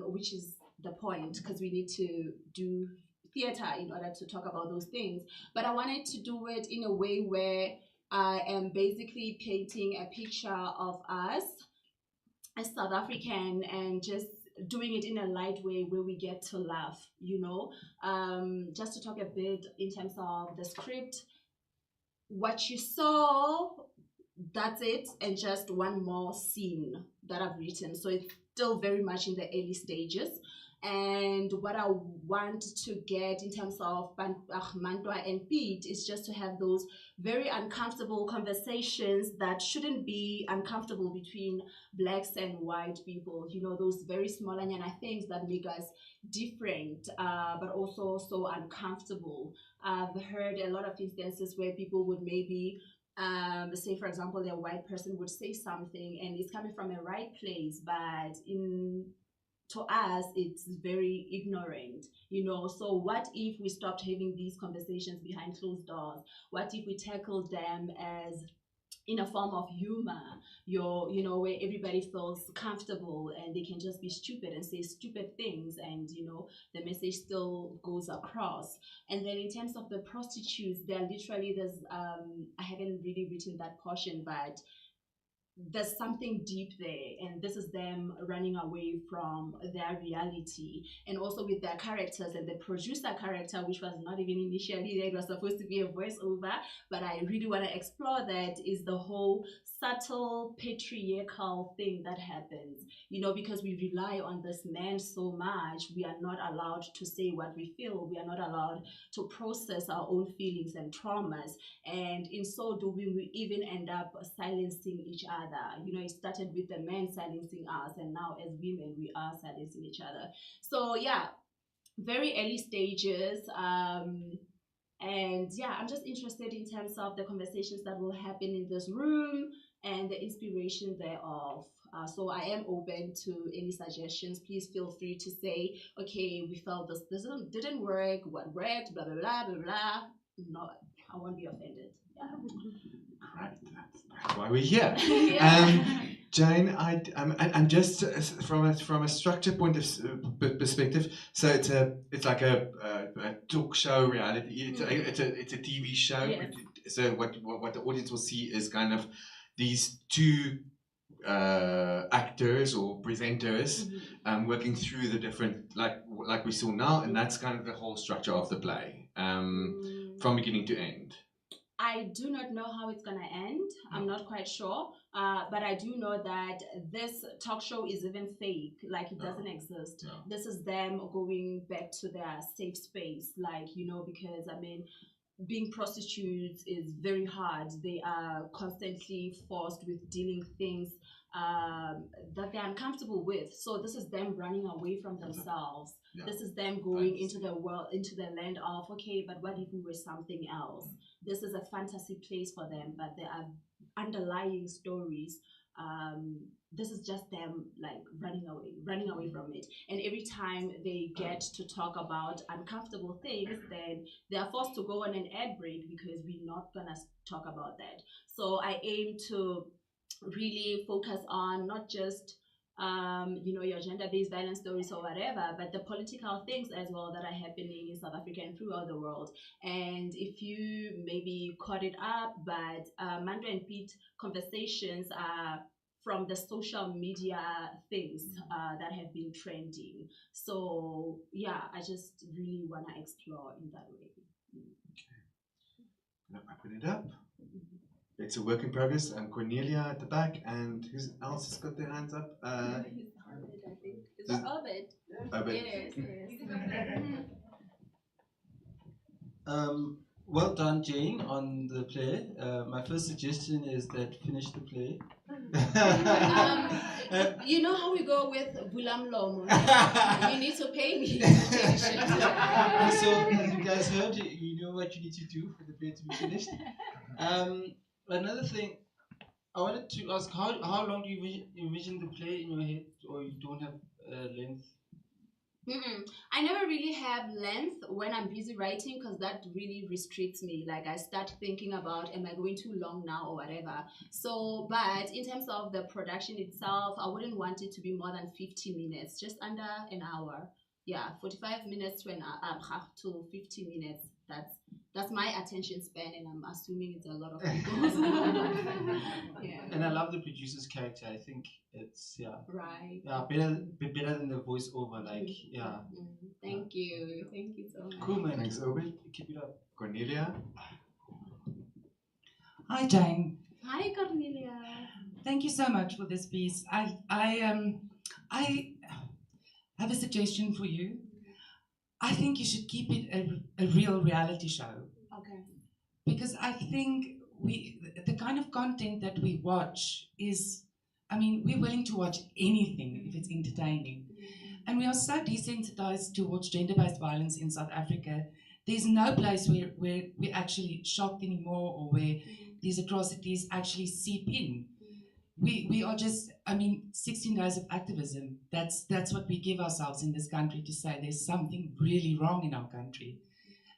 which is the point, because we need to do theater in order to talk about those things. But I wanted to do it in a way where I am basically painting a picture of us as South African and just doing it in a light way where we get to laugh, just to talk a bit in terms of the script. What you saw, that's it, and just one more scene that I've written. So it's still very much in the early stages. And what I want to get in terms of Mantwa and Pete is just to have those very uncomfortable conversations that shouldn't be uncomfortable between blacks and white people. Those very small things that make us different, but also so uncomfortable. I've heard a lot of instances where people would maybe say, for example, a white person would say something and it's coming from a right place, but to us it's very ignorant, so what if we stopped having these conversations behind closed doors? What if we tackled them as in a form of humor, where everybody feels comfortable and they can just be stupid and say stupid things, and the message still goes across. And then in terms of the prostitutes, there's I haven't really written that portion, but there's something deep there, and this is them running away from their reality, and also with their characters. And the producer character, which was not even initially there, it was supposed to be a voiceover, but I really want to explore that, is the whole subtle patriarchal thing that happens, because we rely on this man so much. We are not allowed to say what we feel. We are not allowed to process our own feelings and traumas, and in so doing, we even end up silencing each other. It started with the men silencing us, and now as women we are silencing each other. So yeah, very early stages, and yeah, I'm just interested in terms of the conversations that will happen in this room and the inspiration thereof. So I am open to any suggestions. Please feel free to say, okay, we felt this didn't work, what worked, blah blah blah blah blah. No, I won't be offended. Yeah. Right, that's why we're here. Jane, I'm just from a structure point of perspective. So it's like a talk show reality. It's a TV show. Yes. So what the audience will see is kind of these two actors or presenters working through the different, like we saw now, and that's kind of the whole structure of the play, from beginning to end. I do not know how it's gonna end. I'm not quite sure, but I do know that this talk show is even fake, like it doesn't exist. This is them going back to their safe space, because being prostitutes is very hard. They are constantly forced with dealing things that they're uncomfortable with. So this is them running away from themselves. Yeah. This is them going into the world, into the land of, okay, but what if we were something else? This is a fantasy place for them, but there are underlying stories. This is just them running away from it. And every time they get to talk about uncomfortable things, then they are forced to go on an ad break because we're not gonna talk about that. So I aim to really focus on not just your gender-based violence stories or whatever, but the political things as well that are happening in South Africa and throughout the world. And if you maybe caught it up, but Mantwa and Pete conversations are from the social media things that have been trending. So yeah, I just really want to explore in that way. Okay, I'm wrapping it up. It's a work in progress. I'm Cornelia at the back, and who else has got their hands up? Is that O.l.v? O.l.v. Yes. well done, Jane, on the play. My first suggestion is that finish the play. You know how we go with Bulamlomo. You need to pay me. So, as you guys heard, you know what you need to do for the play to be finished. Another thing, I wanted to ask, how long do you envision the play in your head, or you don't have length? I never really have length when I'm busy writing because that really restricts me. Like I start thinking about, am I going too long now or whatever. So, but in terms of the production itself, I wouldn't want it to be more than 50 minutes, just under an hour. Yeah, 45 minutes to an hour, to 50 minutes. That's my attention span, and I'm assuming it's a lot of people's. Yeah. And I love the producer's character. I think it's right. Yeah, better than the voiceover. Like Thank you so much. Cool, man. Thanks, Obi. Keep it up, Cornelia. Hi, Jane. Hi, Cornelia. Thank you so much for this piece. I have a suggestion for you. I think you should keep it a real reality show. Okay. Because I think the kind of content that we watch is, I mean, we're willing to watch anything if it's entertaining. And we are so desensitized towards gender-based violence in South Africa. There's no place where we're actually shocked anymore, or where these atrocities actually seep in. We are just, 16 days of activism. That's what we give ourselves in this country, to say there's something really wrong in our country.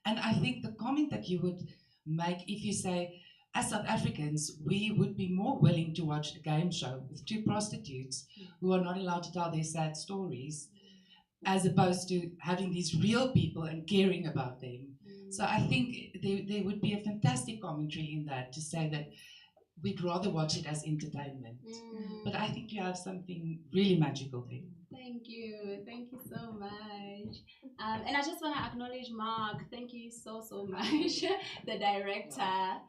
And I think the comment that you would make if you say, as South Africans, we would be more willing to watch a game show with two prostitutes who are not allowed to tell their sad stories, as opposed to having these real people and caring about them. So I think there would be a fantastic commentary in that, to say that we'd rather watch it as entertainment. But I think you have something really magical there. Thank you so much. And I just want to acknowledge Mark. Thank you so much. The director.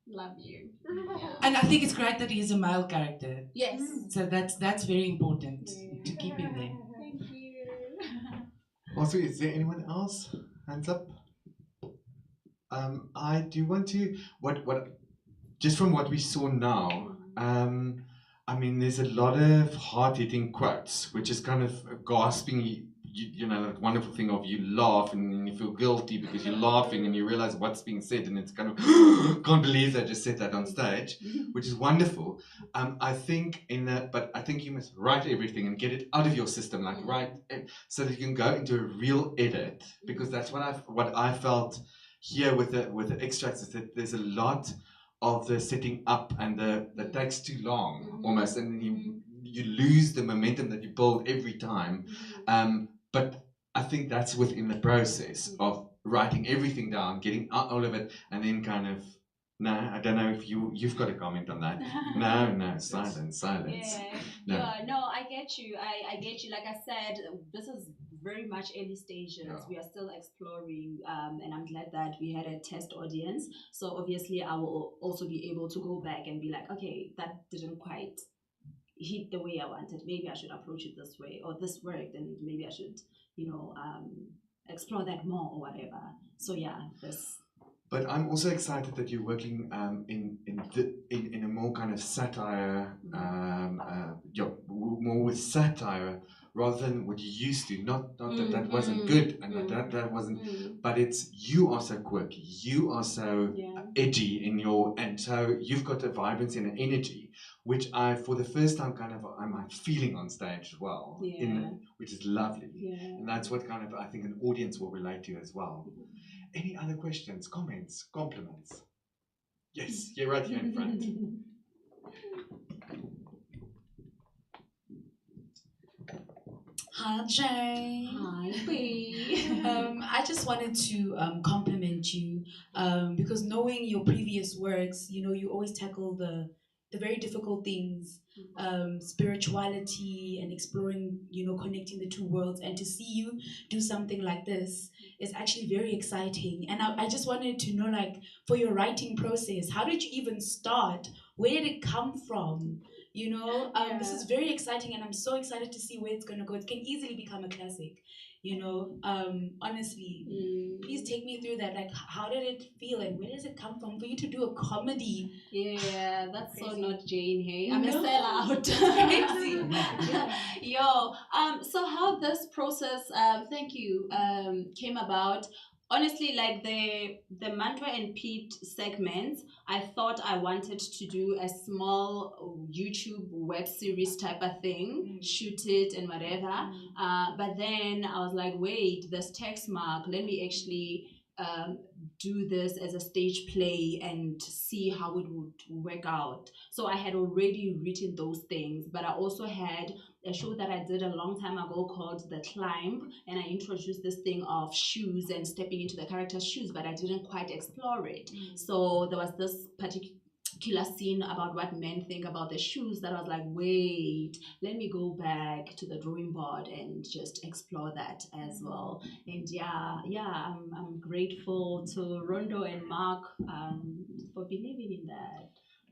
Love you. Yeah. And I think it's great that he is a male character. Yes. So that's very important to keep in there. Thank you. Also, is there anyone else? Hands up. I do want to just from what we saw now. There's a lot of hard-hitting quotes, which is kind of gasping. You know, that wonderful thing of you laugh and then you feel guilty because you're laughing and you realize what's being said, and it's kind of can't believe they just said that on stage, which is wonderful. I think you must write everything and get it out of your system, like write it, so that you can go into a real edit, because that's what I felt here with the extracts, is that there's a lot of the setting up and that takes too long almost, and then you lose the momentum that you build every time. But I think that's within the process of writing everything down, getting all of it, and then kind of, no, I don't know if you've got a comment on that. No, silence. Yeah. No, I get you. I get you. Like I said, this is very much early stages. Yeah. We are still exploring, and I'm glad that we had a test audience. So obviously I will also be able to go back and be like, okay, that didn't quite hit the way I wanted. Maybe I should approach it this way, or this worked, and maybe I should, explore that more or whatever. So yeah, this. But I'm also excited that you're working in a more kind of satire, more with satire rather than what you used to. Not that wasn't good, and that wasn't. But it's, you are so quirky, you are so edgy and so you've got a vibrancy and an energy, which I, for the first time, I'm feeling on stage as well, which is lovely. Yeah. And that's what kind of I think an audience will relate to as well. Any other questions, comments, compliments? Yes, you're right here in front. Hi, Jane. Hi, Bea. I just wanted to compliment you because knowing your previous works, you always tackle the very difficult things, spirituality and exploring, connecting the two worlds. And to see you do something like this is actually very exciting. And I just wanted to know, for your writing process, how did you even start? Where did it come from? This is very exciting, and I'm so excited to see where it's going to go. It can easily become a classic. Honestly, please take me through that. Like, how did it feel and where does it come from for you to do a comedy? Yeah, that's so not Jane, hey. I I'm a know. sellout. That's crazy. Yo, so how this process, thank you, came about. Honestly, like the Mantra and Pete segments, I thought I wanted to do a small YouTube web series type of thing, shoot it and whatever. But then I was like, wait, there's Teksmark. Let me actually do this as a stage play and see how it would work out. So I had already written those things, but I also had a show that I did a long time ago called The Climb, and I introduced this thing of shoes and stepping into the character's shoes, but I didn't quite explore it. So there was this particular scene about what men think about the shoes that I was like, wait, let me go back to the drawing board and just explore that as well. And I'm grateful to Rondo and Mark for believing in that.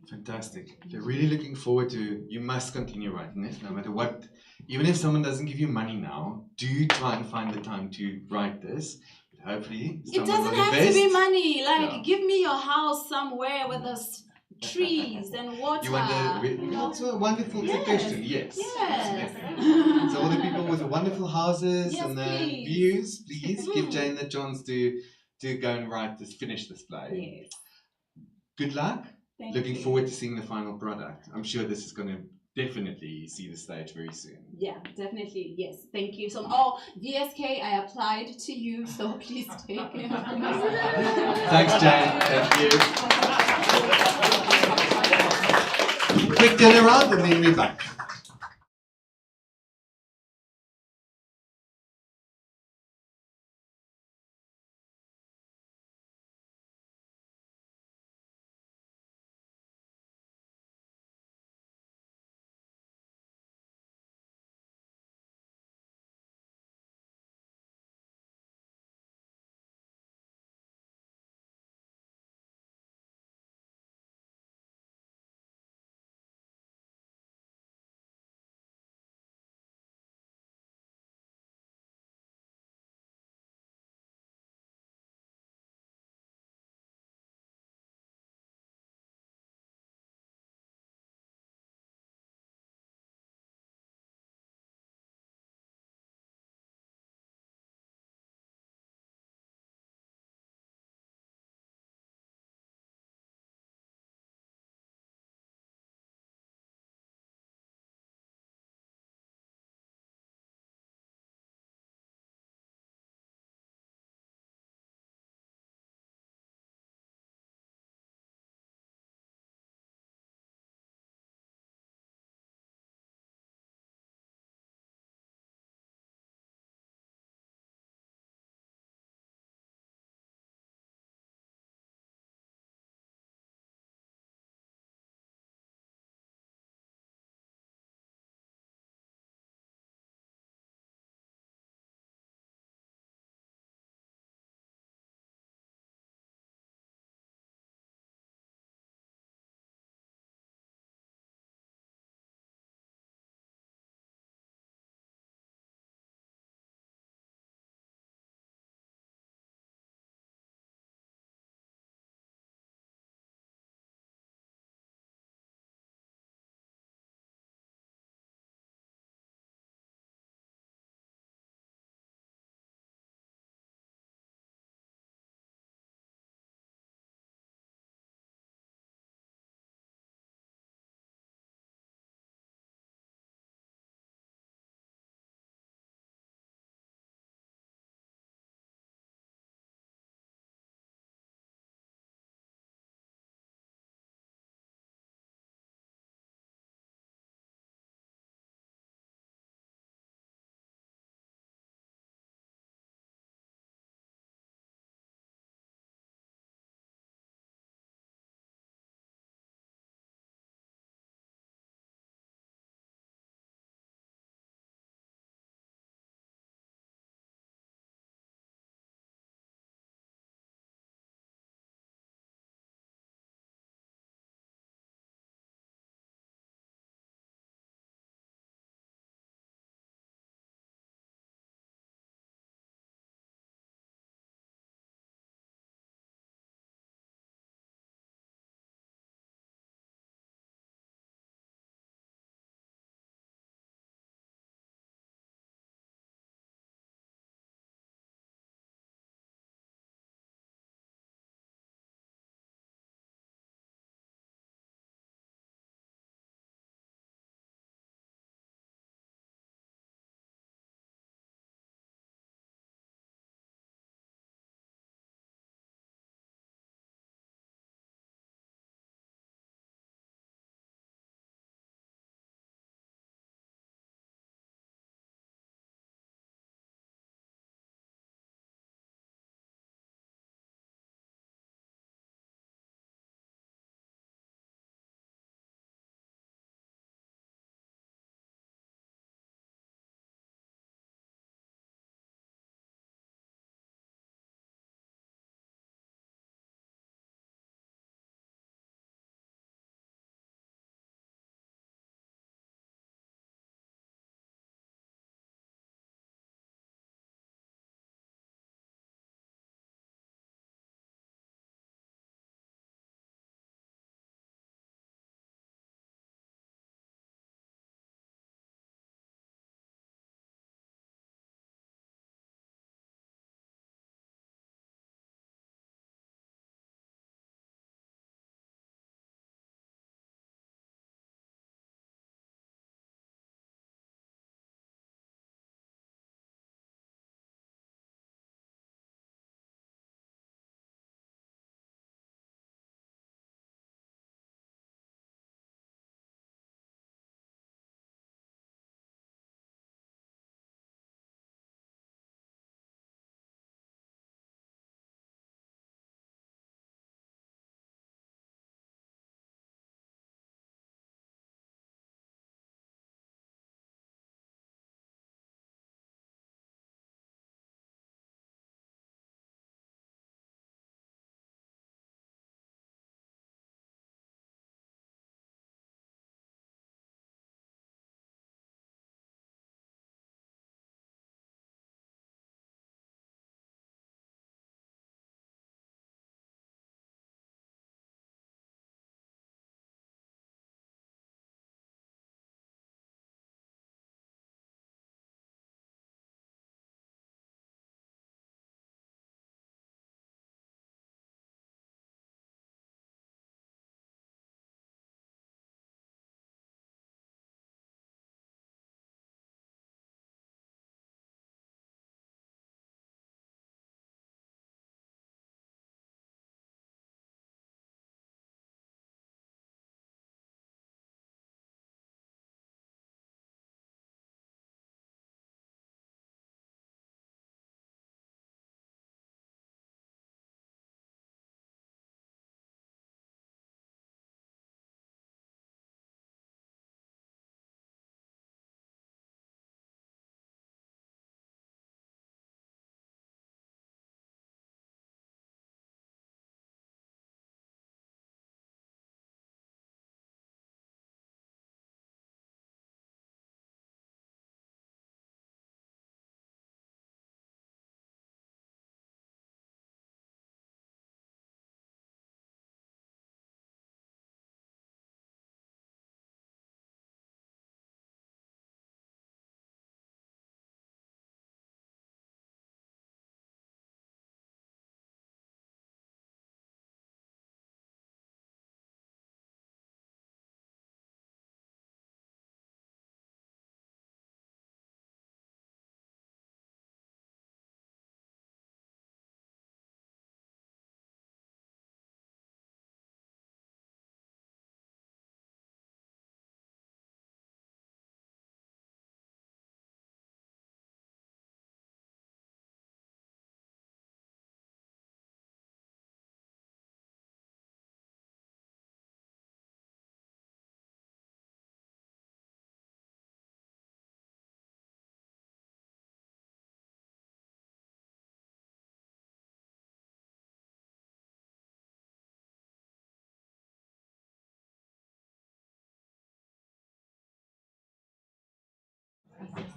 Fantastic. They're really looking forward to, you must continue writing this no matter what. Even if someone doesn't give you money now, do try and find the time to write this. Hopefully It someone doesn't will have invest. to be money. Like, Yeah. give me your house somewhere with trees and water. You want that's a wonderful Yes. suggestion, yes. Yes. So all the people with the wonderful houses Yes, and the please. views, please give Jane the chance to go and write this, finish this play. Yes. Good luck. Thank Looking you. forward to seeing the final product. I'm sure this is going to definitely see the stage very soon. Yeah, definitely. Yes. Thank you. So, VSK, I applied to you, so please take it. Thanks, Jane. Thank you. Quick turnaround and then we're back.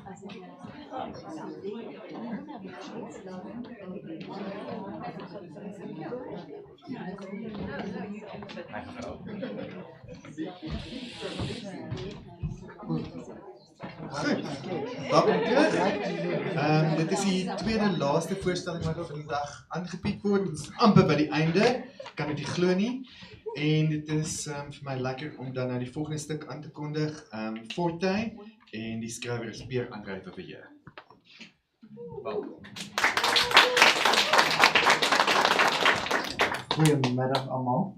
Goed, welkom terug. Dit is die tweede laaste voorstelling wat vandag aangebied word. Dit is amper by die einde, kan dit nie glo nie. En dit is vir my lekker om dan nou die volgende stuk aan te kondig. Forte en die skrywer is Pierre-André Viviers. Welkom. Goedemiddag allemaal.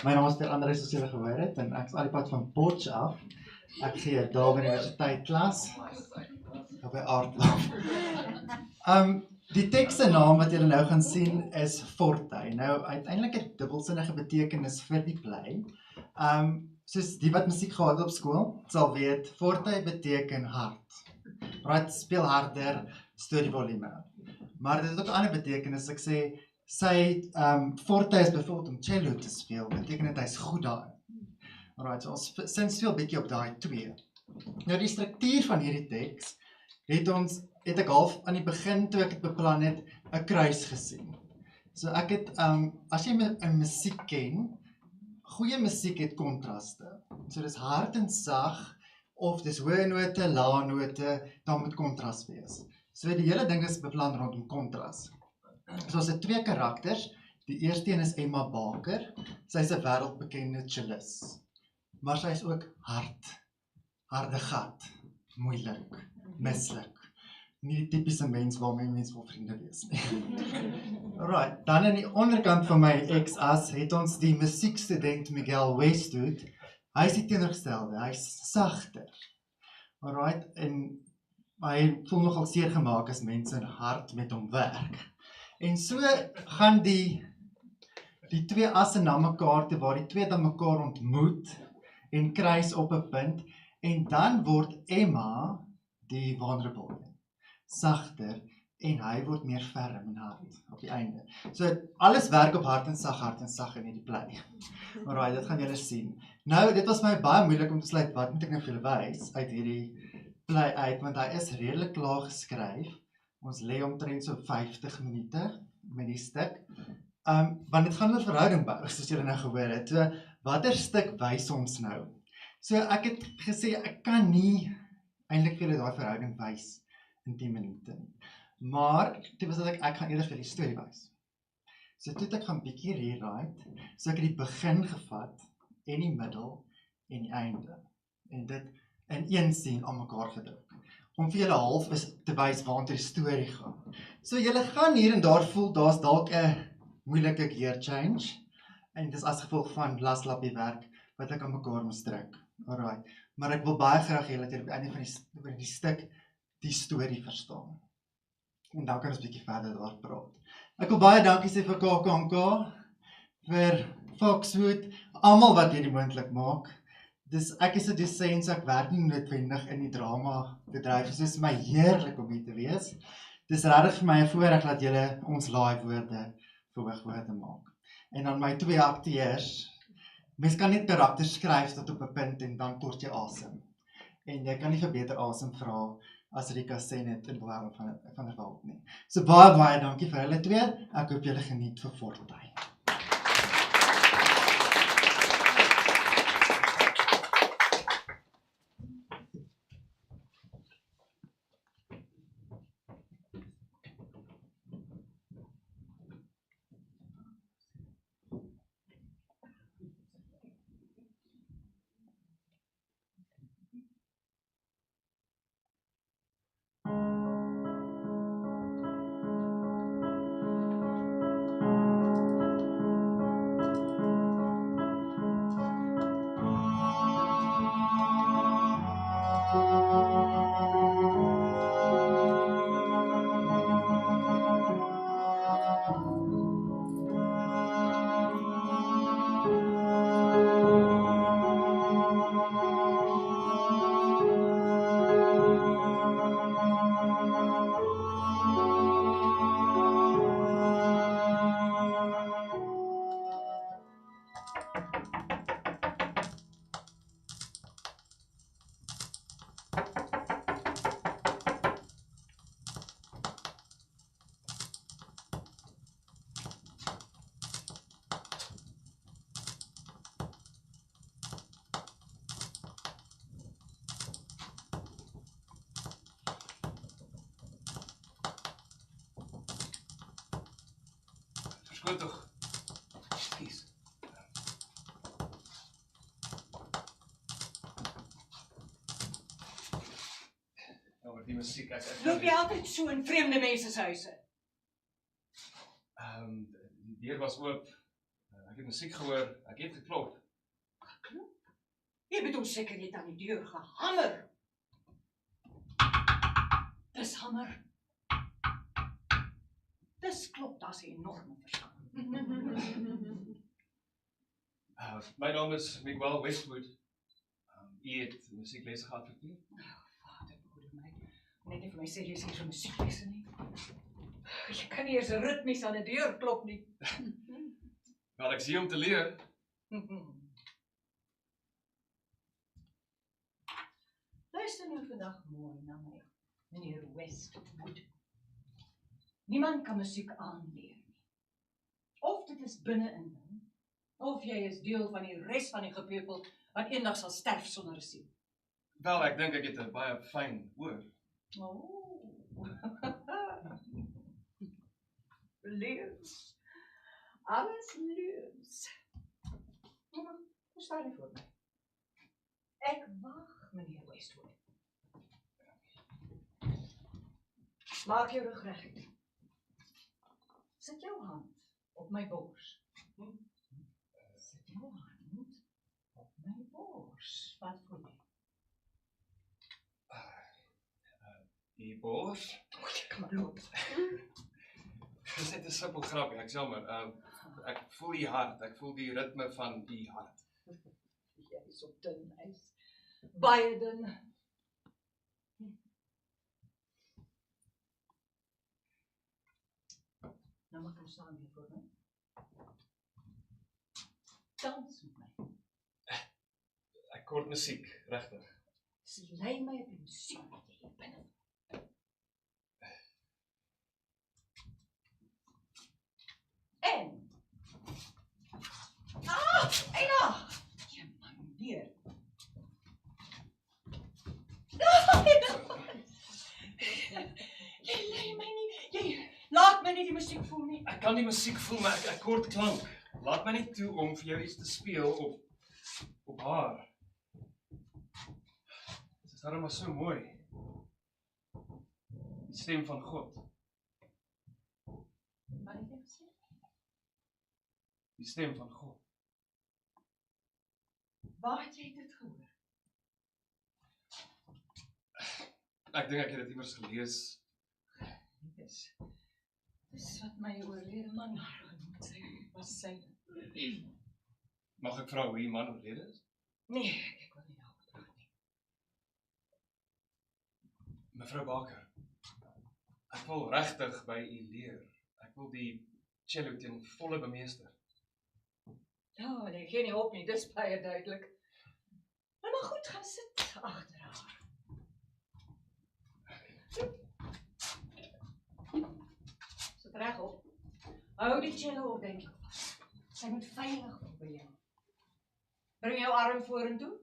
Mijn naam is Pierre-Andre soos julle gehoor het en ek is al die pad van Ports af. Ek gee daar by universiteit klas. By aardklaf. Die tekste naam wat julle nou gaan sien is Forte. Nou uiteindelik 'n dubbelsinnige betekenis vir die play. Soos die wat musiek gehad op skool sal weet, Forte beteken hard. Right, speel harder, stuur die volume. Maar dit het ook 'n ander betekenis. Ek sê Forte is byvoorbeeld om cello te speel, beteken dit hy's goed daarin. Alright, so ons sin speel bietjie op daai twee. Nou die struktuur van hierdie teks het ek half aan die begin toe ek het beplan het 'n kruis gesien. So ek het as jy 'n musiek ken, goeie musiek het kontraste. So dis hard en sag of dis hoë note, lae note, dan moet kontras wees. So die hele ding is beplan rondom kontras. So ons het twee karakters. Die eerste een is Emma Baker. Sy is 'n wêreldbekende cellist. Maar sy is ook harde gat, moeilik, mislik. Nie die typiese mens waarmee mens wil vriende wees nie. Alright, dan aan die onderkant van my ex-as het ons die musiekstudent Miguel Westwood. Hy is die teenoorgestelde, hy is sagter. Alright, en hy voel nogal seer gemaak as mense hard met hom werk. En so gaan die twee asse na mekaar toe waar die twee dan mekaar ontmoet en kruis op 'n punt en dan word Emma die vulnerable, sagter en hy word meer ferm en hard op die einde. So alles werk op hart en sag in hierdie play. Alright, dit gaan julle sien. Nou, dit was my baie moeilik om te besluit wat moet ek nou vir julle wys uit hierdie play uit, want hy is redelik klaar geskryf. Ons lê omtrent so 50 minute met die stuk. Want dit gaan oor verhouding bou, soos julle nou gehoor het. So, watter stuk wys ons nou? So ek het gesê, ek kan nie eintlik vir julle daai verhouding wys in 10 minute nie. Maar, toe was dit ek gaan eerder vir die storie wys. So toe ek gaan bietjie rewrite, so ek het die begin gevat, en die middel, en die einde. En dit in een scene aan mekaar gedruk. Om vir julle half is te wys waartoe die storie gaan. So julle gaan hier en daar voel, daar's dalk 'n moeilike gear change, en dis as gevolg van laslappie werk, wat ek aan mekaar moes druk. Alright, maar ek wil baie graag hê dat julle op die einde van die stuk die storie verstaan. En dan kan ons bietjie verder daar praat. Ek wil baie dankie sê vir KKNK, vir Foxwood, almal wat hierdie moontlik maak. Ek is 'n dosent, so ek werk nie noodwendig in die drama bedryf. So is my heerlik om hier te wees. Dis regtig vir my 'n voorreg dat julle ons laaiwoorde verhoogwoorde maak. En dan my twee akteurs. Mens kan net karakters skryf tot op 'n punt en dan kort jy asem. En jy kan nie vir beter asem vra as Rika sê net in belang van 'n wald nie. So baie dankie vir hulle twee. Ek hoop julle geniet vir Forte. verskoon tog. Kies. Nou, maar die musiek, Loop jy altyd so in vreemde mense se huise? Die deur was oop. Ek het musiek gehoor, ek het geklop. Geklop? Jy bedoel seker jy het aan die deur gehamer. Dis hamer. Dis klop, daar's 'n enorme verskil. My naam is Miguel Westwood. U het musieklesse gehad vir u? Vader, behoede my. Net nie vir my sê jy is hier vir musieklesse nie. Jy kan nie eers ritmies aan 'n deur klop nie. Wel, ek sien om te leer. Luister nou vandag mooi na my, meneer Westwood. Niemand kan musiek aanleer nie. Of dit is binne in jou, of jy is deel van die res van die gepeupel wat eendag sal sterf sonder 'n siel. Wel, ek dink ek het 'n baie fyn oor. Leers. Alles leers. Hoe staan jy voor my? Ek wag, meneer Westwood. Maak jou rug recht. Sit jou hand op my bors. Sit jou hand op my bors. Wat voel jy? Die bors? Kom maar loop. Dis net 'n simpel grapie, ek jammer. Ek voel die hart, ek voel die ritme van die hart. Jy is op dun ys. Baie dun. Nou maak ons saam hier voor my. Dans met my. Ek hoor musiek, regtig. Lei my op die musiek wat jy hier binne. En? Eina! Jy man weer. Jy lei my nie. Jy laat my nie die musiek voel nie. Ek kan die musiek voel, maar ek hoor klank. Laat my net toe om vir jou iets te speel op haar. Dit is darem maar so mooi. Die stem van God. Wat het jy gesê? Die stem van God. Waar het jy dit gehoor? Ek dink ek het dit iewers gelees. Dis wat my oorlede man moet sê, was sy. Mag ek vra hoe die man oorlede is? Nee, ek wil nie daaroor praat nie. Mevrou Baker, ek wil regtig by u leer. Ek wil die cello teen volle bemeester. Ja, nee, gee nie op nie, dis baie duidelik. Maar goed, gaan sit agter haar. Sit reg op. Hou die cello ordentlik vas. Sy moet veilig wees by jou. Bring jou arm vorentoe.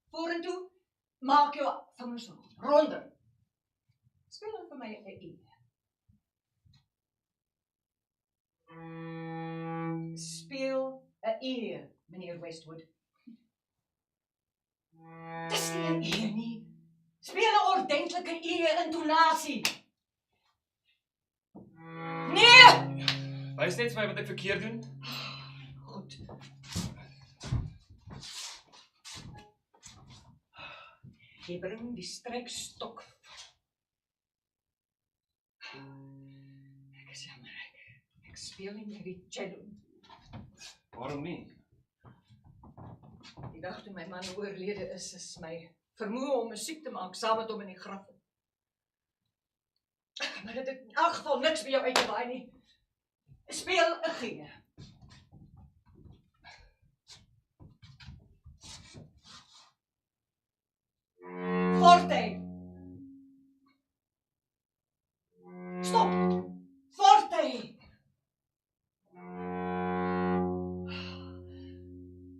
Vorentoe. Maak jou vingers ronder. Speel dan vir my 'n E. Speel 'n E, meneer Westwood. Dis nie 'n E nie. Speel 'n ordentlike E-intonasie. Nee! Wys net vir my wat ek verkeerd doen. Goed. Jy bring die strekstok. Ek is jammer, ek speel nie meer die cello. Waarom nie? Die dag toe my man oorlede is my vermoë om musiek te maak saam met hom in die graf. Maar dit het in elk geval niks by jou uitgewaai nie. Speel 'n G. Forte. Stop. Forte.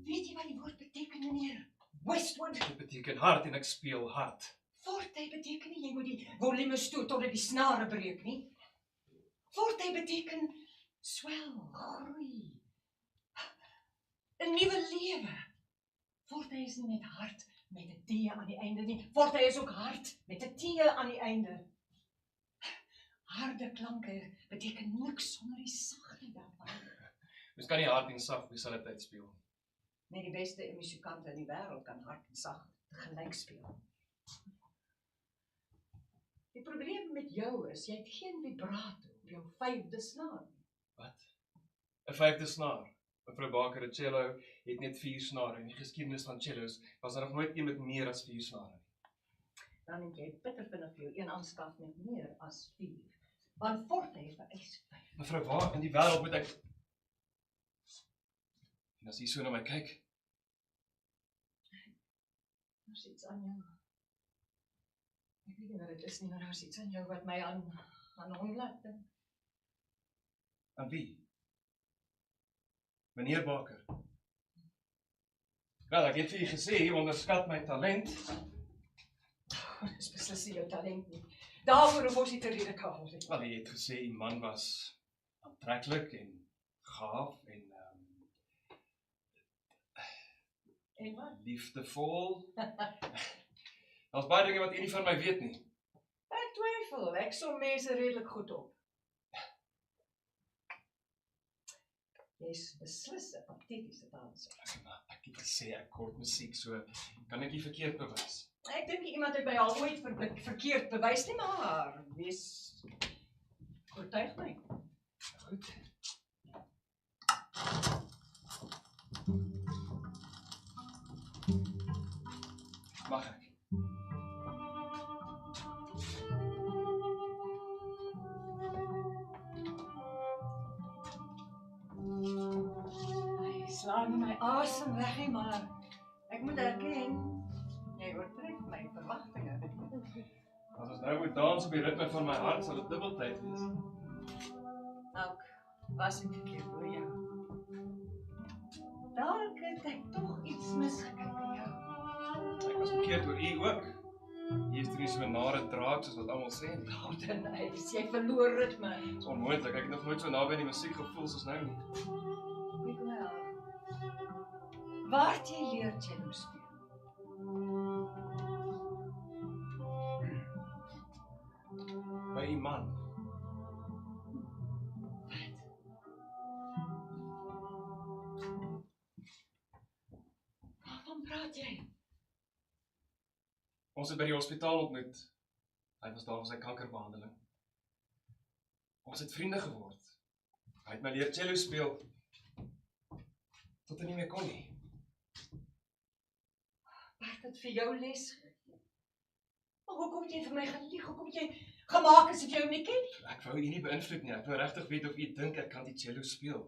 Weet jy wat die woord beteken, meneer Westwood? Dit beteken hard en ek speel hard. Forte beteken nie jy moet die volume stoot totdat die snare breek nie. Forte beteken swel, groei. 'n nuwe lewe. Forte is nie net hart met 'n T aan die einde nie. Forte is ook hart met 'n T aan die einde. Harde klanke beteken niks sonder die sagte daarvan. Mens kan nie hard en sag op dieselfde tyd speel. Net die beste musikante in die wêreld kan hard en sag tegelyk speel. Die probleem met jou is, jy het geen vibrato op jou 5de snaar nie. Wat? 'n 5de snaar. Mevrou Baker, 'n cello het net 4 snare. In die geskiedenis van cellos was daar nog nooit een met meer as 4 snare. Dan moet jy bitter vinnig vir jou een aanskaf met meer as 4. Want Forte vereis 5. Mevrou, waar in die wêreld moet ek... En as jy so na my kyk... Daar's iets aan jou. Ek weet nie wat dit is nie, maar daar's iets aan jou wat my aan hom laat dink. Aan wie? Meneer Baker. Wel, ek het vir u gesê, jy onderskat my talent. Dis beslis nie jou talent nie. Daarvoor hoef ons nie te rede kaal nie. Wel, jy het gesê, die man was aantreklik en gaaf en En wat? liefdevol. Daar's baie dinge wat u nie van my weet nie. Ek twyfel, ek som mense redelik goed op. Jy's beslis 'n patetiese danser. Ek het gesê ek kort musiek, so kan ek nie verkeerd bewys. Ek dink iemand het my al ooit verkeerd bewys nie, maar wees oortuig my. Goed. Mag ek? Hy slaan my asem weg nie, maar ek moet erken, jy oortref my verwagtinge. As ons nou moet dans op die ritme van my hart, sal dit dubbeltyd wees. Ook was ek verkeerd oor jou. Dalk het ek tog iets misgekyk in jou. Ek was verkeerd oor u ook. Jy is nie so 'n nare draak soos wat almal sê nie. Antony, jy verloor ritme. Dit is onmoontlik, ek het nog nooit so naby aan die musiek gevoel soos nou nie. Waar het jy leer cello speel? By u man. Waarvan praat jy? Ons het by die hospitaal ontmoet. Hy was daar vir sy kankerbehandeling. Ons het vriende geword. Hy het my leer cello speel. Tot hy nie meer kon nie. Wat het vir jou les gegee? Maar hoekom het jy vir my gelieg? Hoekom het jy gemaak asof jy hom nie ken nie? Ek wou u nie beïnvloed nie. Ek wou regtig weet of u dink ek kan die cello speel.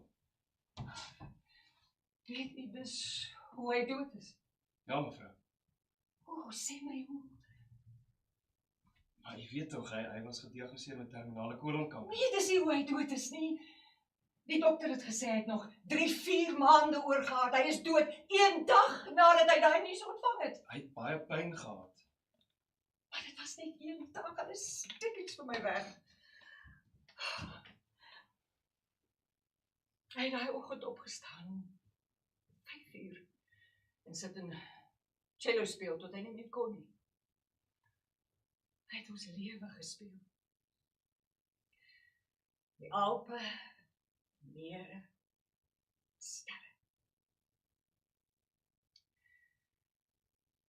Weet u dus hoe hy dood is? Ja, mevrou. Sê my hoe? Maar u weet tog, hy was gediagnoseer met terminale kolonkanker. Nee, dis nie hoe hy dood is nie. Die dokter het gesê hy het nog 3-4 maande oorgehad. Hy is dood 1 dag nadat hy daai nuus ontvang het. Hy het baie pyn gehad. Maar dit was net 1 dag, en is stik iets vir my weg. Hy het daai oggend opgestaan, 5 uur, en sit in cello speel tot hy nie meer kon nie. Hy het ons lewe gespeel. Die Alpe, mere, sterre.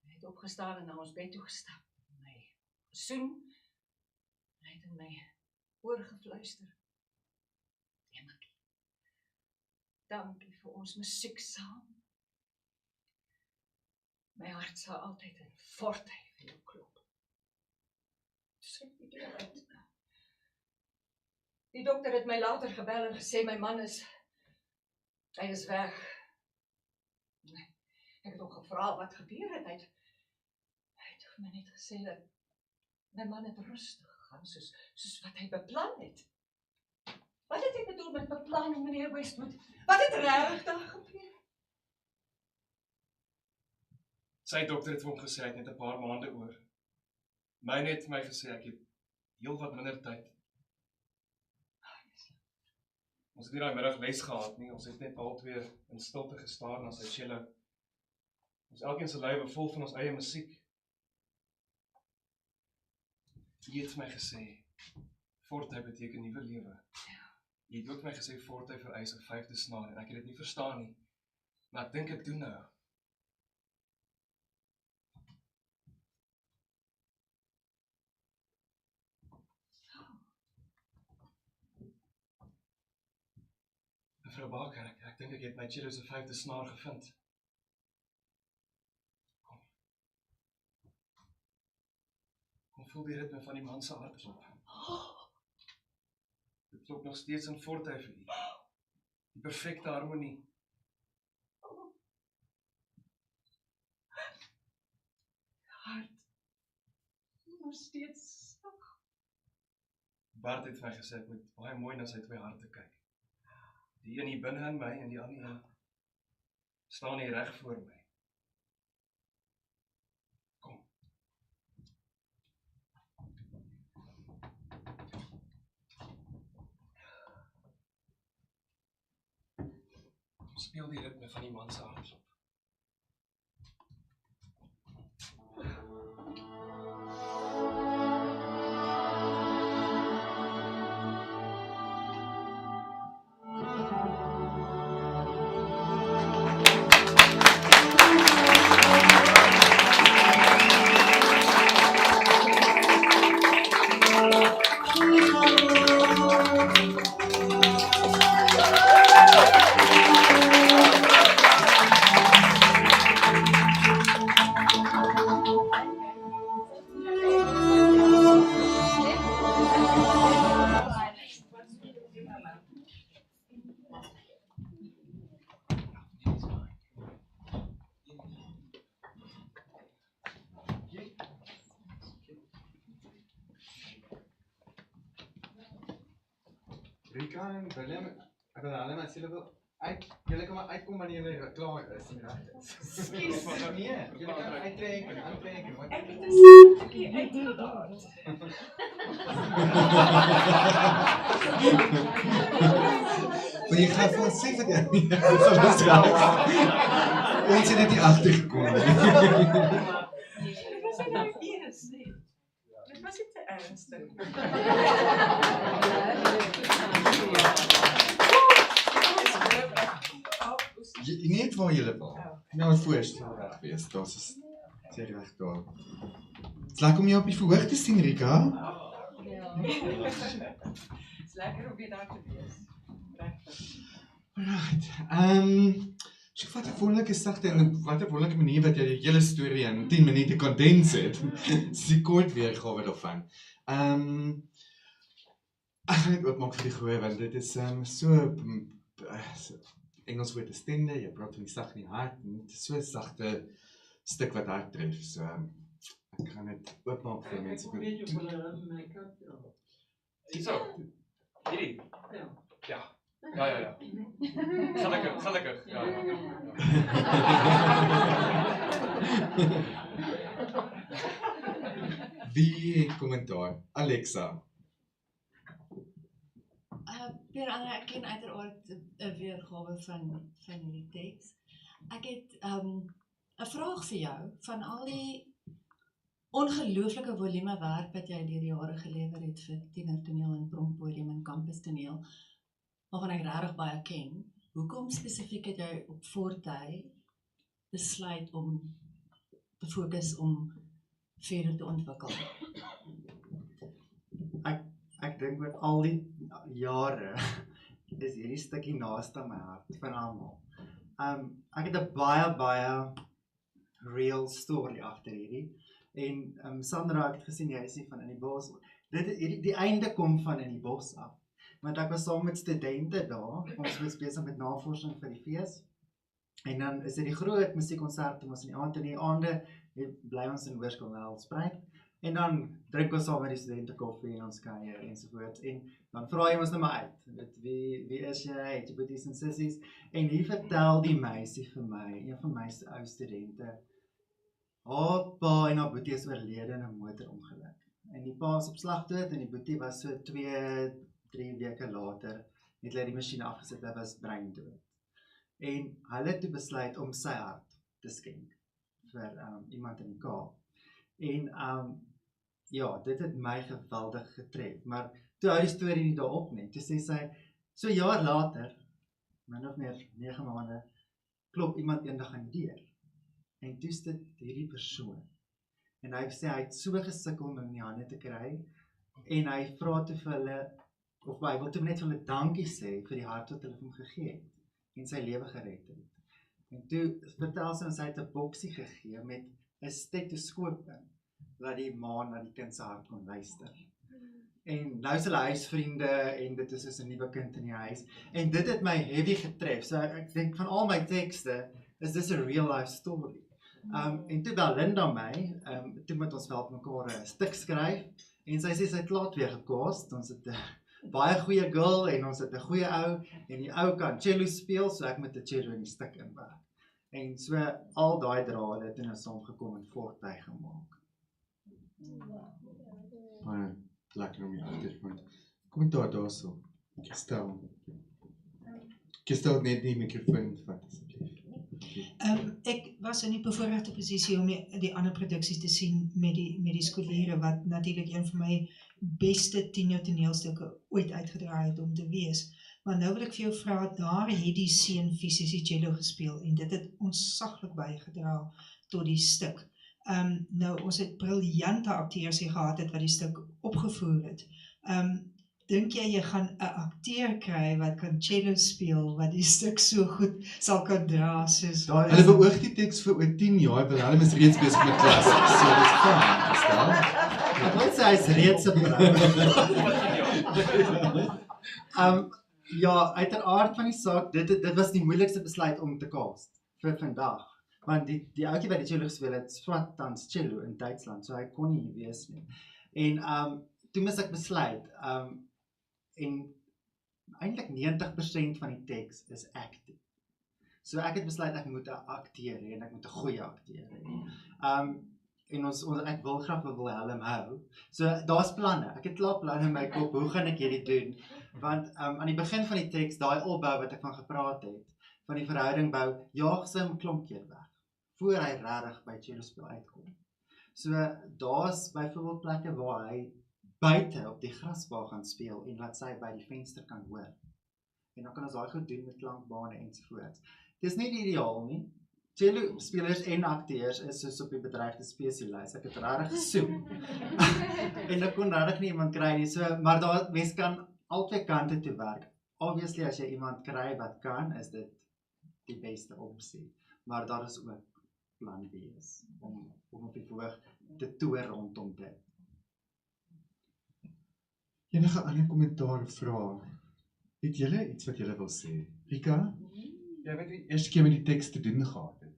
Hy het opgestaan en na ons bed toe gestap, my gesoen, hy het in my oor gefluister. Emmakie, dankie vir ons musiek saam. My hart sal altyd in Forte vir jou klop. Skrik die deur uit. Die dokter het my later gebel en gesê my man is weg. Ek het hom gevra wat gebeur het. Hy het vir my net gesê dat my man het rustig gegaan soos wat hy beplan het. Wat het hy bedoel met beplan, meneer Westwood? Wat het regtig daar gebeur? Sy dokter het vir hom gesê, hy het net 'n paar maande oor. Myne het vir my gesê, ek het heel wat minder tyd. Ons het nie daai middag les gehad nie, ons het net al twee in stilte gestaar na sy cello. Ons elkeen se lywe vol van ons eie musiek. Jy het my gesê, Forte beteken nuwe lewe. Jy het ook my gesê, Forte vereis 'n 5de snaar, en ek het dit nie verstaan nie. Maar ek dink ek doen nou. Mevrou Baker, ek dink ek het my cello se 5de snaar gevind. Kom voel die ritme van die man se hartklop. Dit klop nog steeds in Forte vir u. Die perfekte harmonie. Hart. Nog steeds sag. Bart het vir my gesê, ek moet baie mooi na sy twee harte kyk. Die een hier binne in my en die ander een staan hier reg voor my. Kom. Speel die ritme van die man se hartklop. Rika en Willem, ek wil hulle maar sê julle kan maar uitkom wanneer julle klaar is en reg is. Skus. Nee, julle kan uittrek en aantrek en wat. Ek het 'n stukkie uitgedaat. Maar jy gaan vir ons sê vir jou. Ons het net nie agtergekom nie. Dit was nou eers, nee. Dit was nie te ernstig. Jy net waar julle wil. Nou het voorstel reg wees. Dit is reg daar. Dit's lekker om jou op die verhoog te sien, Rika. Ja. Dit's lekker om weer daar te wees. Regtig. Alright. So wat 'n wonderlike sagte en wat 'n wonderlike manier wat jy die hele storie in 10 minute kondens het. Dis die kort weergawe daarvan. Ek gaan dit oopmaak vir die gehoor want dit is so Engels woord is tender, jy praat van die sag in die hart en dit is so 'n sagte stuk wat hart tref. So ek gaan dit oopmaak vir mense. Hierso. Hierdie. Ja. Ja. Gelukkig. Ja. Wie het kommentaar? Alexa. Pierre-Andre, ek ken uiteraard 'n weergawe van die teks. Ek het 'n vraag vir jou van al die ongelooflike volume werk wat jy deur die jare gelewer het vir tienertoneel en pronkpodium en campustoneel, waarvan ek regtig baie ken. Hoekom spesifiek het jy op Forte besluit om te fokus om verder te ontwikkel? Ek dink met al die jare is hierdie stukkie naaste my hart van almal. Ek het 'n baie real story agter hierdie. En Sandra het gesien jy is nie van in die bos. Die einde kom van in die bos af. Want ek was saam met studente daar. Ons was besig met navorsing vir die fees. En dan is dit die groot musiekkonserte ons in die aand en die aande bly ons in Hoërskool Spruit. En dan drink ons saam met die studente koffie en ons kuier ensovoorts. En dan vra jy ons nou maar uit. Wie is jy? Het jy boeties en sissies? En hier vertel die meisie vir my, een van my ou studente, haar pa en haar boetie is oorlede in 'n motorongeluk. En die pa is op slag dood en die boetie was so 2-3 weke later het hulle die masjien afgesit, hy was breindood. En hulle het toe besluit om sy hart te skenk vir iemand in die Kaap. En ja, dit het my geweldig getref, maar toe hou die storie nie daarop nie, toe sê sy, so jaar later, min of meer 9 maande, klop iemand eendag aan die deur. En toe is dit hierdie persoon. En hy sê, hy het so gesukkel om in die hande te kry, en hy vra toe vir hulle, of hy wil toe net vir hulle dankie sê, vir die hart wat hulle vir hom gegee het, en sy lewe gered het. En toe vertel sy ons, hy het 'n boksie gegee, met 'n stetoskoop in, dat die ma na die kind se hart kon luister. En nou is hulle huisvriende, en dit is soos 'n nuwe kind in die huis, en dit het my heavy getref, so ek dink van al my tekste, is this a real life story. En toe bel Linda my, toe moet ons wel mekaar 'n stuk skryf, en sy sê sy het laat weer gekast, ons het 'n baie goeie girl, en ons het 'n goeie ou, en die ou kan cello speel, so ek moet 'n cello in die stuk inwerk. En so al daai drade het nou saamgekom en Forte gemaak. Baie lekker om jou uit te vind. Kommentaar daarso. Gestel net die mikrofoon vat asseblief. Ek was in die bevoorregte posisie om die ander produksies te sien met die skoliere, wat natuurlik een van my beste 10 toneelstukke ooit uitgedraai het om te wees. Maar nou wil ek vir jou vra, daar het die seun fisies die cello gespeel, en dit het ontsaglik bygedra tot die stuk. Nou, ons het briljante akteurs hier gehad het wat die stuk opgevoer het. Dink jy gaan 'n akteur kry wat kan cello speel, wat die stuk so goed sal kan dra soos... Hulle beoog die teks vir oor 10 jaar, want hulle is reeds besig met klas, so dit is fijn, verstaan? Ek wil sê, hy is reeds 'n vrou. Ja, uit die aard van die saak, dit was die moeilikste besluit om te cast, vir vandag. Want die ouetjie wat die cello gespeel het, swat tans cello in Duitsland, so hy kon nie hier wees nie. En toe moes ek besluit, en eintlik 90% van die teks is acting. So ek het besluit ek moet 'n akteur hê en ek moet 'n goeie akteur hê. En ek wil graag vir Wilhelm hou. So daar's planne. Ek het klaar planne in my kop, hoe gaan ek hierdie doen? Want aan die begin van die teks, daai opbou wat ek van gepraat het, van die verhouding bou, jaag sy 'n klomp keer weg, voor hy regtig by cello speel uitkom. So daar's byvoorbeeld plekke waar hy buite op die grasbaan gaan speel en laat sy by die venster kan hoor. En dan kan ons daai goed doen met klankbane ensovoorts. Dit is nie ideaal nie. Cello spelers en akteurs is soos op die bedreigde spesielys. Ek het regtig gesoek. En ek kon regtig nie iemand kry nie. So, maar mens kan albei kante toe werk. Obviously as jy iemand kry wat kan, is dit die beste opsie. Maar daar is ook plan B om op die verhoog te toer rondom dit. Enige ander kommentaar vra? Het julle iets wat julle wil sê? Rika? Jy weet die eerste keer met die teks te doen gehad het.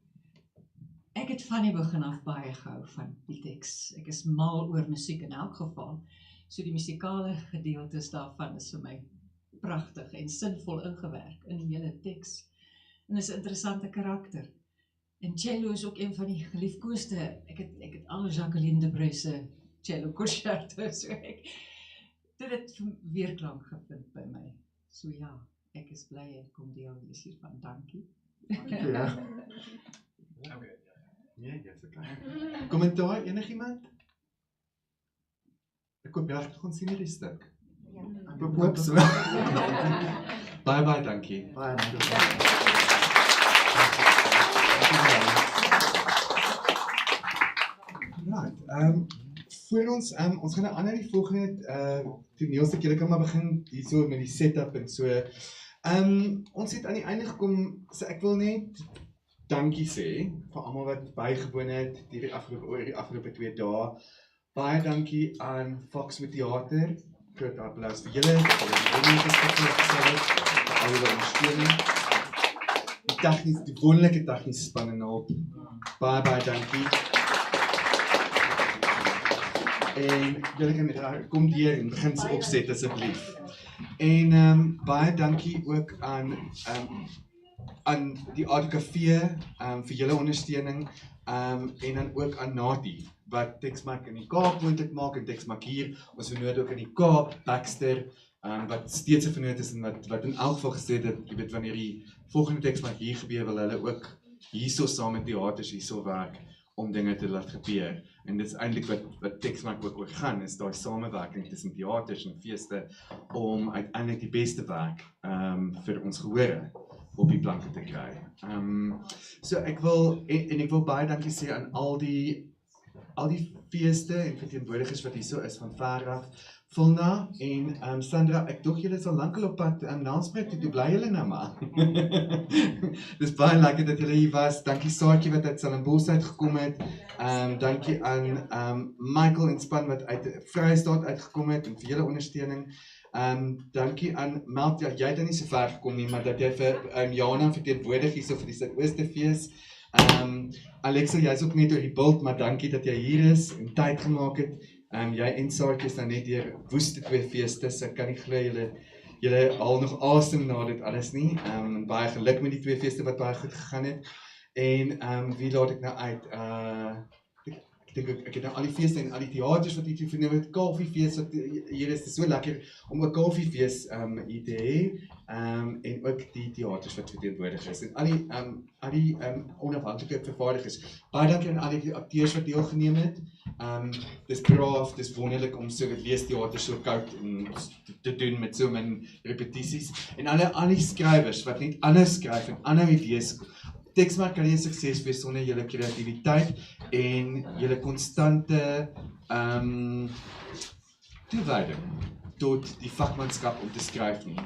Ek het van die begin af baie gehou van die teks. Ek is mal oor musiek in elk geval. So die musikale gedeeltes daarvan is vir my pragtig en sinvol ingewerk in die hele teks. En is 'n interessante karakter. En cello is ook een van die geliefkoeste. Ek het al Jacqueline de Bruyne se cello concerto, so dit het weerklank gevind by my. So ja, ek is bly ek kom deel wees hiervan. Dankie. Dankie, ja. Okay. Nee, jy's okay. Kommentaar enigiemand? Ek hoop regtig ons sien hierdie stuk. Ek hoop so. Baie dankie. Baie dankie. Right, voor ons gaan nou aan na die volgende toneelstuk, julle kan maar begin hierso met die setup en so. Ons het aan die einde gekom, so ek wil net dankie sê vir almal wat bygewoon het die afgelope 2 dae. Baie dankie aan Fox met Theart. Groot applaus vir julle. Alle ondersteuning. Die wonderlike tegniese span en hulp. Baie dankie. En julle kan kom deur en begin se opset asseblief. En baie dankie ook aan die ATKV vir julle ondersteuning en dan ook aan Nati wat Teksmark in die Kaap moontlik maak en Teksmark hier. Ons vernoot ook in die Kaap, Baxter, wat steeds 'n vernoot is en wat in elk geval gesê dat jy weet wanneer die volgende Teksmark hier gebeur, wil hulle ook hierso saam met teaters hierso werk om dinge te laat gebeur. En dit is eintlik wat Teksmark ook oor gaan, is daai samewerking tussen teaters en feeste om uiteindelik die beste werk vir ons gehore op die planke te kry. So ek wil baie dankie sê aan al die feeste en verteenwoordigers wat hierso is van ver af. Vulna en Sandra, ek dog julle is al lankal op pad Naamspreek toe bly julle nou maar. Dis baie lekker dat julle hier was. Dankie Saartjie wat uit Stellenbosch uitgekom het. Dankie aan Michael en span wat uit Vrystaat uitgekom het en vir julle ondersteuning. Dankie aan Meltia, jy het nie so ver gekom nie, maar dat jy vir Jana verteenwoordig hierso vir die Suidoostefees. Alexa, jy is ook net oor die bult, maar dankie dat jy hier is en tyd gemaak het. Jy en Saartjie is nou net deur woeste 2 feeste, so ek kan nie glo julle haal nog asem na dit alles nie. Baie geluk met die 2 feeste wat baie goed gegaan het. En wie laat ek nou uit? Ek het nou al die feeste en al die teaters wat hier verneem het, Koffiefees, hier is dit so lekker om 'n Koffiefees hier te hê, en ook die teaters wat verteenwoordig is, en al die onafhanklike vervaardigers. Baie dankie aan al die akteurs wat deelgeneem het. Dis braaf, dis wonderlik om so leesteater so koud te doen met so min repetisies. En al die skrywers wat net aanhou skryf en aanhou idees. Teksmark kan nie 'n sukses wees sonder julle kreatiwiteit en julle konstante toewyding tot die vakmanskap om te skryf nie.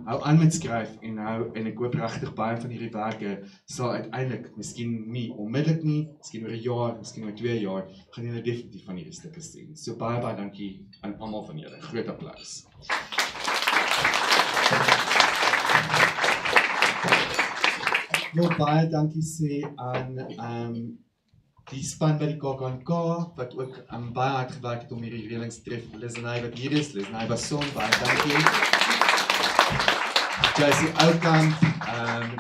Hou aan met skryf en ek hoop regtig baie van hierdie werke sal uiteindelik, miskien nie onmiddellik nie, miskien oor 'n jaar, miskien oor 2 jaar, gaan julle definitief van hierdie stukke sien. So baie dankie aan almal van julle. Groot applaus. Ek wil baie dankie sê aan die span by die KKNK wat ook baie hard gewerk het om hierdie reëlings te tref. Lisenay wat hier is, Lisenay Bason, baie dankie. Jessie Oukamp,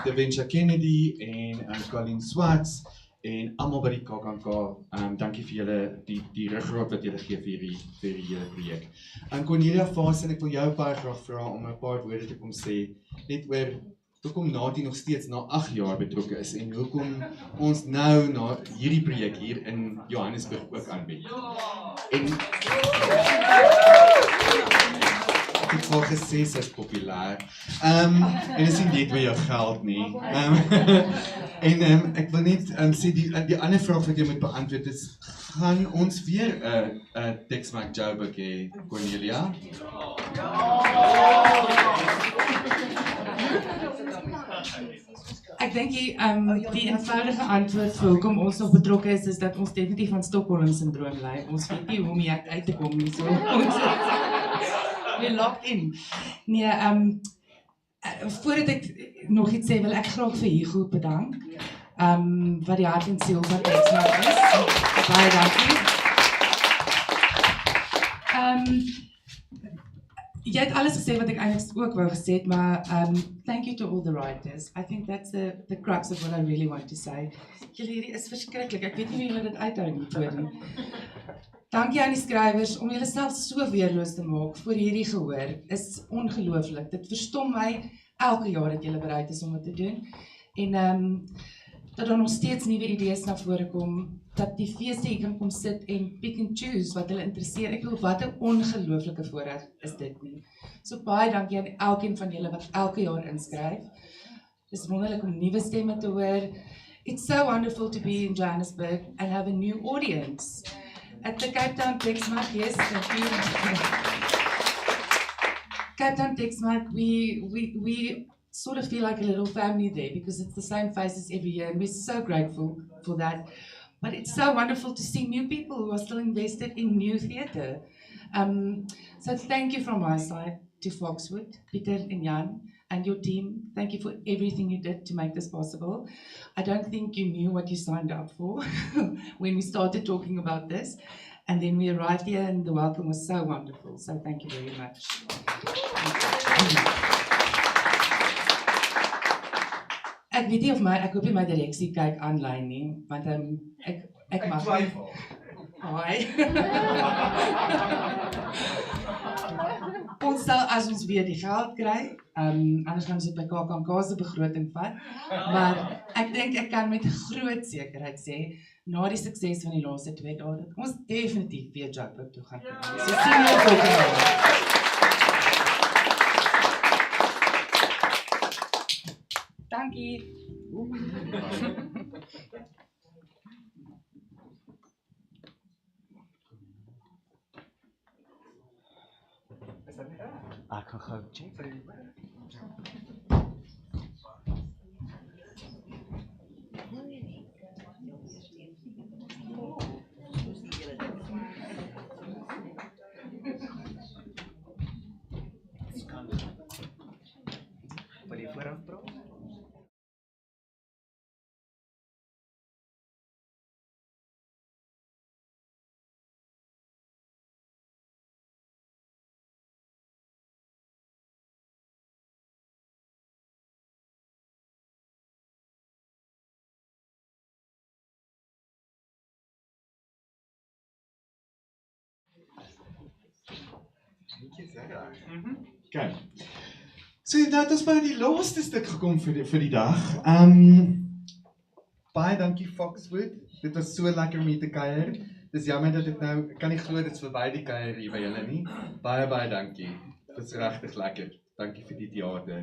Devincha Kennedy en Colleen Swartz en almal by die KKNK. Dankie vir julle die ruggraat wat julle gee vir hierdie hele projek. Cornelia Faasen, ek wil jou baie graag vra om 'n paar woorde te kom sê net oor hoekom Nati nog steeds na 8 jaar betrokke is en hoekom ons nou na hierdie projek hier in Johannesburg ook aanbied. En ek het al gesê sy is populêr. En is nie net met jou geld nie. Ek wil net sê die ander vraag wat jy moet beantwoord is, gaan ons weer 'n Teksmark Joburg hê, Cornelia? Ek dink die eenvoudige antwoord vir hoekom ons nog betrokke is dat ons definitief van Stockholm-syndroom ly. Ons weet nie hoe om hier uit te kom nie. So ons we're locked in. Nee, voordat ek nog iets sê, wil ek graag vir Hugo bedank. Wat die hart en siel van Teksmark is. Baie dankie. Jy het alles gesê wat ek eintlik ook wou gesê het, maar thank you to all the writers. I think that's the crux of what I really want to say. Julle hierdie is verskriklik. Ek weet nie hoe julle dit uithou nie. Dankie aan die skrywers om julle self so weerloos te maak vir hierdie gehoor is ongelooflik. Dit verstom my elke jaar dat julle bereid is om dit te doen. En dat daar nog steeds nuwe idees na vore kom, dat die feeste hier kan kom sit en pick and choose wat hulle interesseer. Ek bedoel, wat 'n ongelooflike voorreg is dit nie. So baie dankie aan elkeen van julle wat elke jaar inskryf. Dis wonderlik om nuwe stemme te hoor. It's so wonderful to be in Johannesburg and have a new audience. At the Cape Town Teksmark, yes, thank you. Cape Town Teksmark, we sort of feel like a little family there because it's the same faces every year and we're so grateful for that. But it's so wonderful to see new people who are still invested in new theatre. So thank you from my side to Foxwood, Peter and Jan, and your team. Thank you for everything you did to make this possible. I don't think you knew what you signed up for when we started talking about this. And then we arrived here and the welcome was so wonderful. So thank you very much. Ek weet nie of ek hoop nie my direksie kyk aanlyn nie, want ek mag Hoi. Ons sal as ons weer die geld kry, anders gaan ons dit by KKNK se begroting vat. Maar ek dink ek kan met groot sekerheid sê, na die sukses van die laaste 2 dae, dat ons definitief weer Joburg toe gaan kom. So sien julle volgende jaar. Dankie. Ek kan gou check vir die Wil jy vooraf praat? Okay. So nou het ons by die laaste stuk gekom vir die dag. Baie dankie Foxwood. Dit was so lekker om hier te kuier. Dis jammer dat dit nou, ek kan nie glo dit is verby die kuier hier by julle nie. Baie dankie. Dit is regtig lekker. Dankie vir die teater.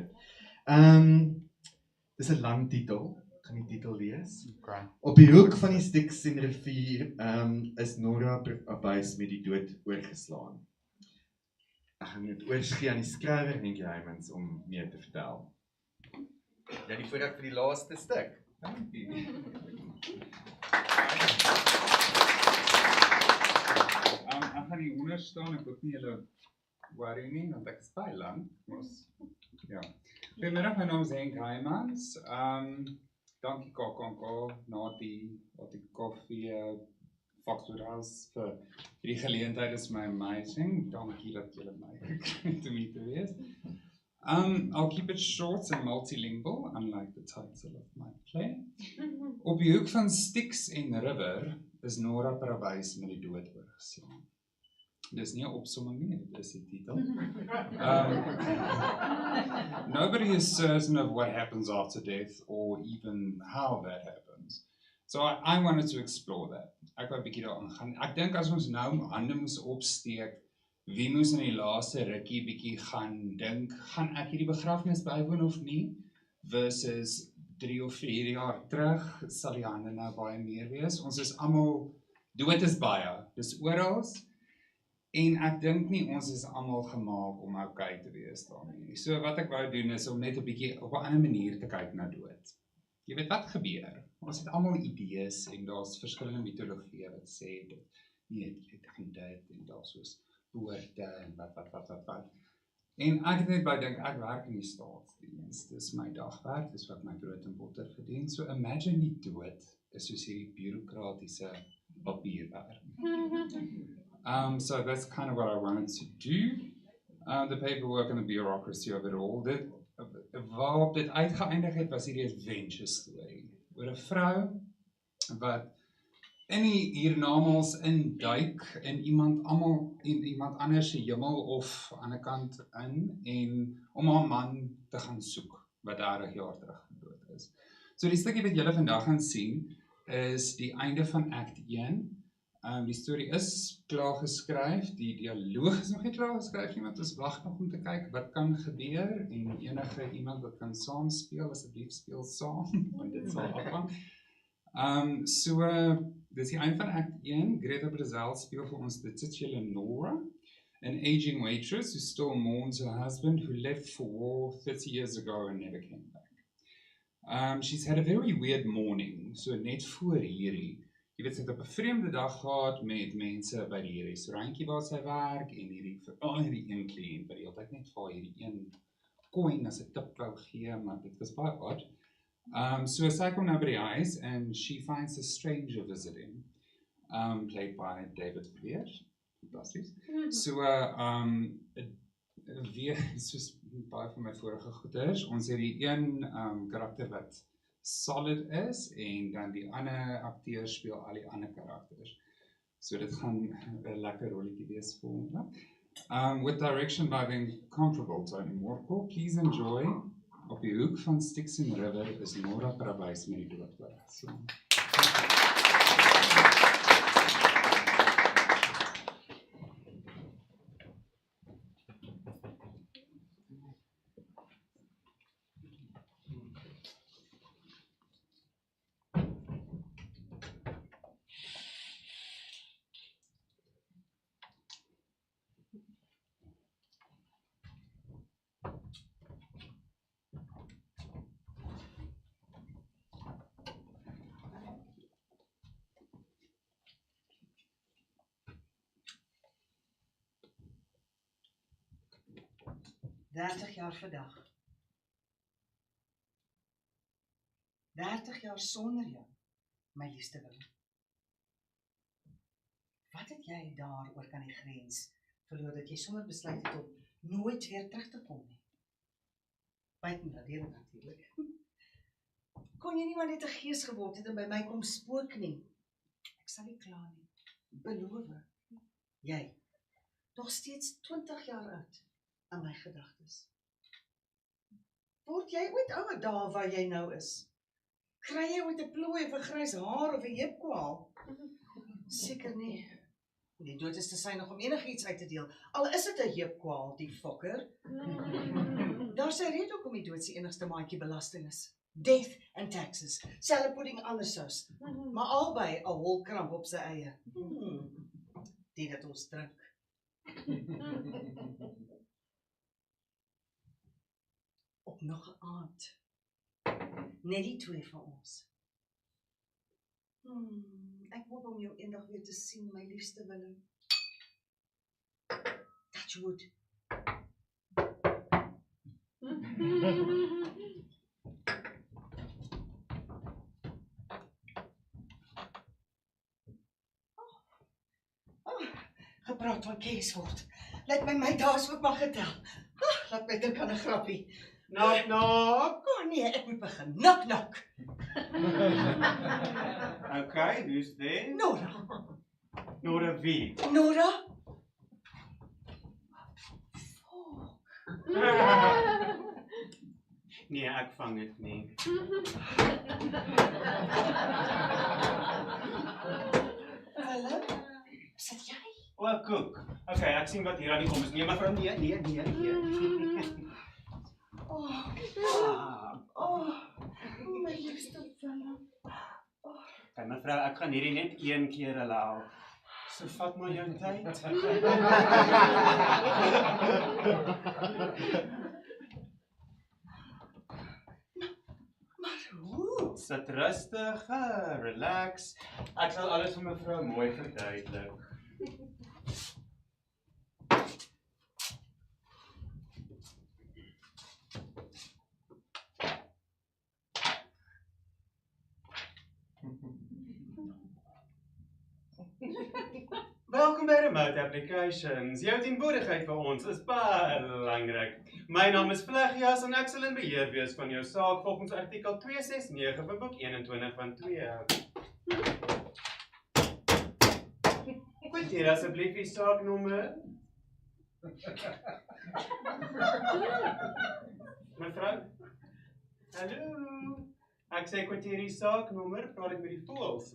Dis 'n lang titel. Ek gaan die titel lees. Okay. Op die hoek van die Styx en rivier is Nora abuis met die dood oorgeslaan. Ek gaan dit oorgee aan die skrywer Henkie Heymans om meer te vertel. Jy die voorreg vir die laaste stuk. Dankie. Ek gaan hier onder staan, ek hoop nie julle worry nie, want ek is baie lank. Ja. Goeiemiddag, my naam is Henkie Heymans. Dankie KKNK, na die koffie, Foxwood House vir die geleentheid, is my amazing. Dankie dat julle my gekry het om hier te wees. I'll keep it short and multilingual, unlike the title of my play. Op die hoek van Styx en River is Nora abuis met die dood oorgeslaan. Dis nie 'n opsomming nie, dit is die titel. Nobody is certain of what happens after death or even how that happens. So I wanted to explore that. Ek wou 'n bietjie daaraan gaan. Ek dink as ons nou hande moes opsteek, wie moes in die laaste rukkie bietjie gaan dink, gaan ek hierdie begrafnis bywoon of nie? Versus 3 of 4 jaar terug, sal die hande nou baie meer wees. Ons is almal, dood is baie, dis oral. En ek dink nie ons is almal gemaak om okay te wees daarmee. So wat ek wou doen is om net 'n bietjie op 'n ander manier te kyk na dood. Jy weet wat gebeur? Ons het almal idees en daar's verskillende mitologieë wat sê dit. Nee, jy gaan dit en daar's soos poorte en wat. En ek het net by dink ek werk in die staatsdiens. Dis my dagwerk, dis wat my brood en botter verdien. So imagine die dood is soos hierdie bureaukratiese papierwerk. So that's kind of what I wanted to do. The paperwork and the bureaucracy of it all. Waarop dit uitgeëindig het, was hierdie adventure story. Oor 'n vrou wat in die hiernamaals induik in iemand anders se hemel of aan 'n kant in en om haar man te gaan soek wat 30 jaar terug gedood is. So die stukkie wat julle vandag gaan sien is die einde van act 1. Die storie is klaar geskryf, die dialoog is nog nie klaar geskryf nie, want ons wag nog om te kyk wat kan gebeur en enige iemand wat kan saam speel, asseblief speel saam, want dit sal afhang. So, dis die eind van act 1, Greta Brazil speel vir ons die titular Nora, an aging waitress who still mourns her husband who left for war 30 years ago and never came back. She's had a very weird morning, so net voor hierdie. Jy weet, sy het op 'n vreemde dag gehad met mense by die restaurantjie waar sy werk en hierdie een kliënt wat die hele tyd net vir hierdie een coin as 'n tip wou gee, maar dit was baie odd. So sy kom nou by die huis and she finds a stranger visiting, played by David Viviers. Fantasties. So weer soos baie van my vorige goeders, ons het die een karakter wat solid is en dan die ander akteurs speel al die ander karakters. So dit gaan 'n lekker rolletjie wees vir hom. With direction by the incomparable Toni Morkel, please enjoy. Op die hoek van Styx en River is Nora Parabys met die doodwit. So. jaar vandag. 30 jaar sonder jou, my liefste Willem. Wat het jy daar oor kan die grens verloor dat jy sonder besluit het om nooit weer terug te kom nie? Buiten nadelig natuurlijk. Kon jy nie maar net 'n gees geword het en by my kom spook nie? Ek sal nie kla nie. Beloof. Jy, nog steeds 20 jaar oud aan my gedagtes. Word jy ooit ouer daar waar jy nou is? Kry jy ooit 'n plooi of 'n grys haar of 'n heupkwaal? Seker nie. Die dood is te synig om enigiets uit te deel. Al is dit 'n heupkwaal, die fokker. Daar sê rede ook om die dood se enigste maatjie belasting is. Death and taxes. Selfe pudding anders sous. Maar albei 'n holkramp op sy eie. Die dat ons drink. Op nog 'n aand. Net die twee van ons. Ek hoop om jou eendag weer te sien, my liefste Willem. Touchwood. Gepraat van Keeswoord. Laat my daas ook maar getel. Laat my dink aan 'n grappie. Knock, knock. Oh nee, ek moet begin. Knock, knock. Okay, who's there? Nora. Nora wie? Nora? Nee, ek vang dit nie. Willem, sit jy? O, koek. Okay, ek sien wat hier aan die kom is. Nee, mevrou, nee. My liefste Willem. Okay, mevrou, ek gaan hierdie net een keer allow. So vat maar jou tyd. Maar hoe? Sit rustig, relax. Ek sal alles vir mevrou mooi verduidelik. Welkom by Remote Applications. Jou teenwoordigheid vir ons is baie belangrik. My naam is Vleggias en ek sal in beheer wees van jou saak volgens artikel 269 van boek 21 van 2. Kwoteer asseblief die saaknommer. Mevrou? Hallo? Ek sê kwoteer die saaknommer, praat ek met die voëls.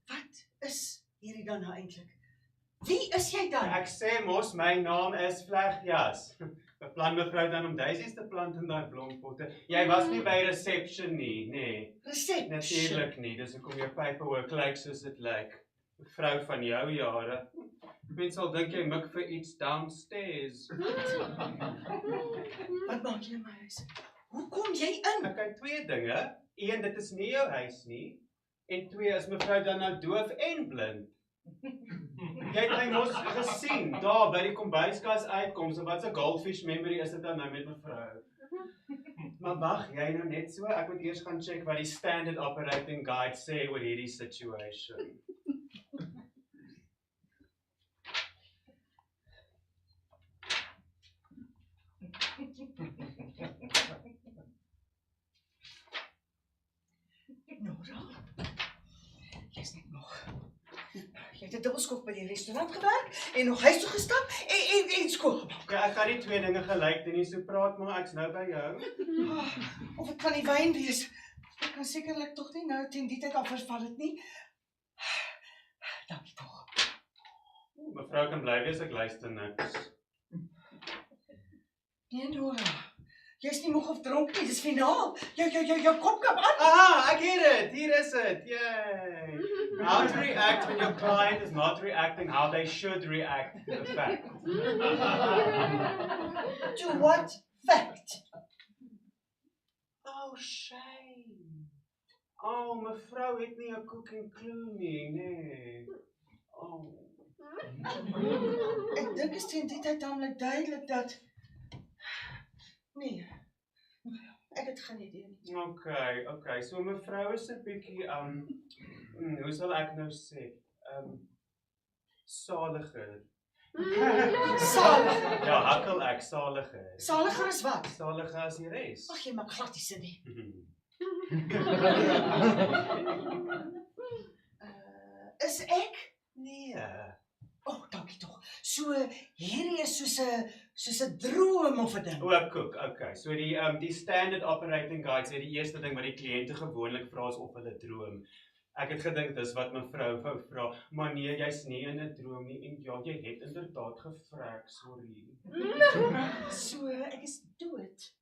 Wat is hierdie dan nou eintlik? Wie is jy dan? Ek sê mos, my naam is Vleggias. Beplan mevrou dan om daisies te plant in daai blompotte. Jy was nie by reception nie, nee. Reception? Natuurlik nie, dis hoekom jou paperwork lyk soos dit lyk. Vrou van jou jare. Mense sal dink jy mik vir iets downstairs. Wat maak jy in my huis? Hoe kom jy in? Ek het twee dinge. Een, dit is nie jou huis nie. En twee, is mevrou dan nou doof en blind. Jy het my mos gesien, daar by die kombuiskas uitkoms, en wat 'n goldfish memory is dit dan nou met mevrou? Maar wag, jy nou net so, ek moet eers gaan check wat die standard operating guide sê oor hierdie situation. Nora? Jy's net nog Jy het 'n dubbelskop by die restaurant gewerk en nog huis toe gestap en skool gemaak. Ja, ek kan nie twee dinge gelyk doen nie, so praat maar, ek's nou by jou. Of dit kan die wyn wees. Ek kan sekerlik tog nie nou teen die tyd al verval het nie. Dankie tog. Mevrou kan bly wees, ek luister niks. Nee, Nora. Jy's nie moeg of dronk nie, dis finaal. Jou kop kap aan. Aha, ek het dit. Hier is dit. Yay. How to react when your client is not reacting how they should react to the fact. To what fact? Oh, shame. Oh, mevrou het nie 'n cooking clue nie, nee. Oh. Ek dink is teen die tyd tamelik duidelik dat... Nee, ek het geen idee nie. Okay, so mevrou is 'n bietjie, hoe sal ek nou sê, saliger. Saliger? Ja, hakkel ek, saliger. Saliger is wat? Saliger as die res. Ag, jy maak glad nie sin nie. Is ek? Nee. Oh, dankie tog. So, hierdie is soos 'n droom of 'n ding. Okay. So die standard operating guide sê die eerste ding wat die kliënte gewoonlik vra is of hulle droom. Ek het gedink dis wat mevrou wou vra, maar nee, jy's nie in 'n droom nie en ja, jy het inderdaad gevrek, sorry. So, ek is dood.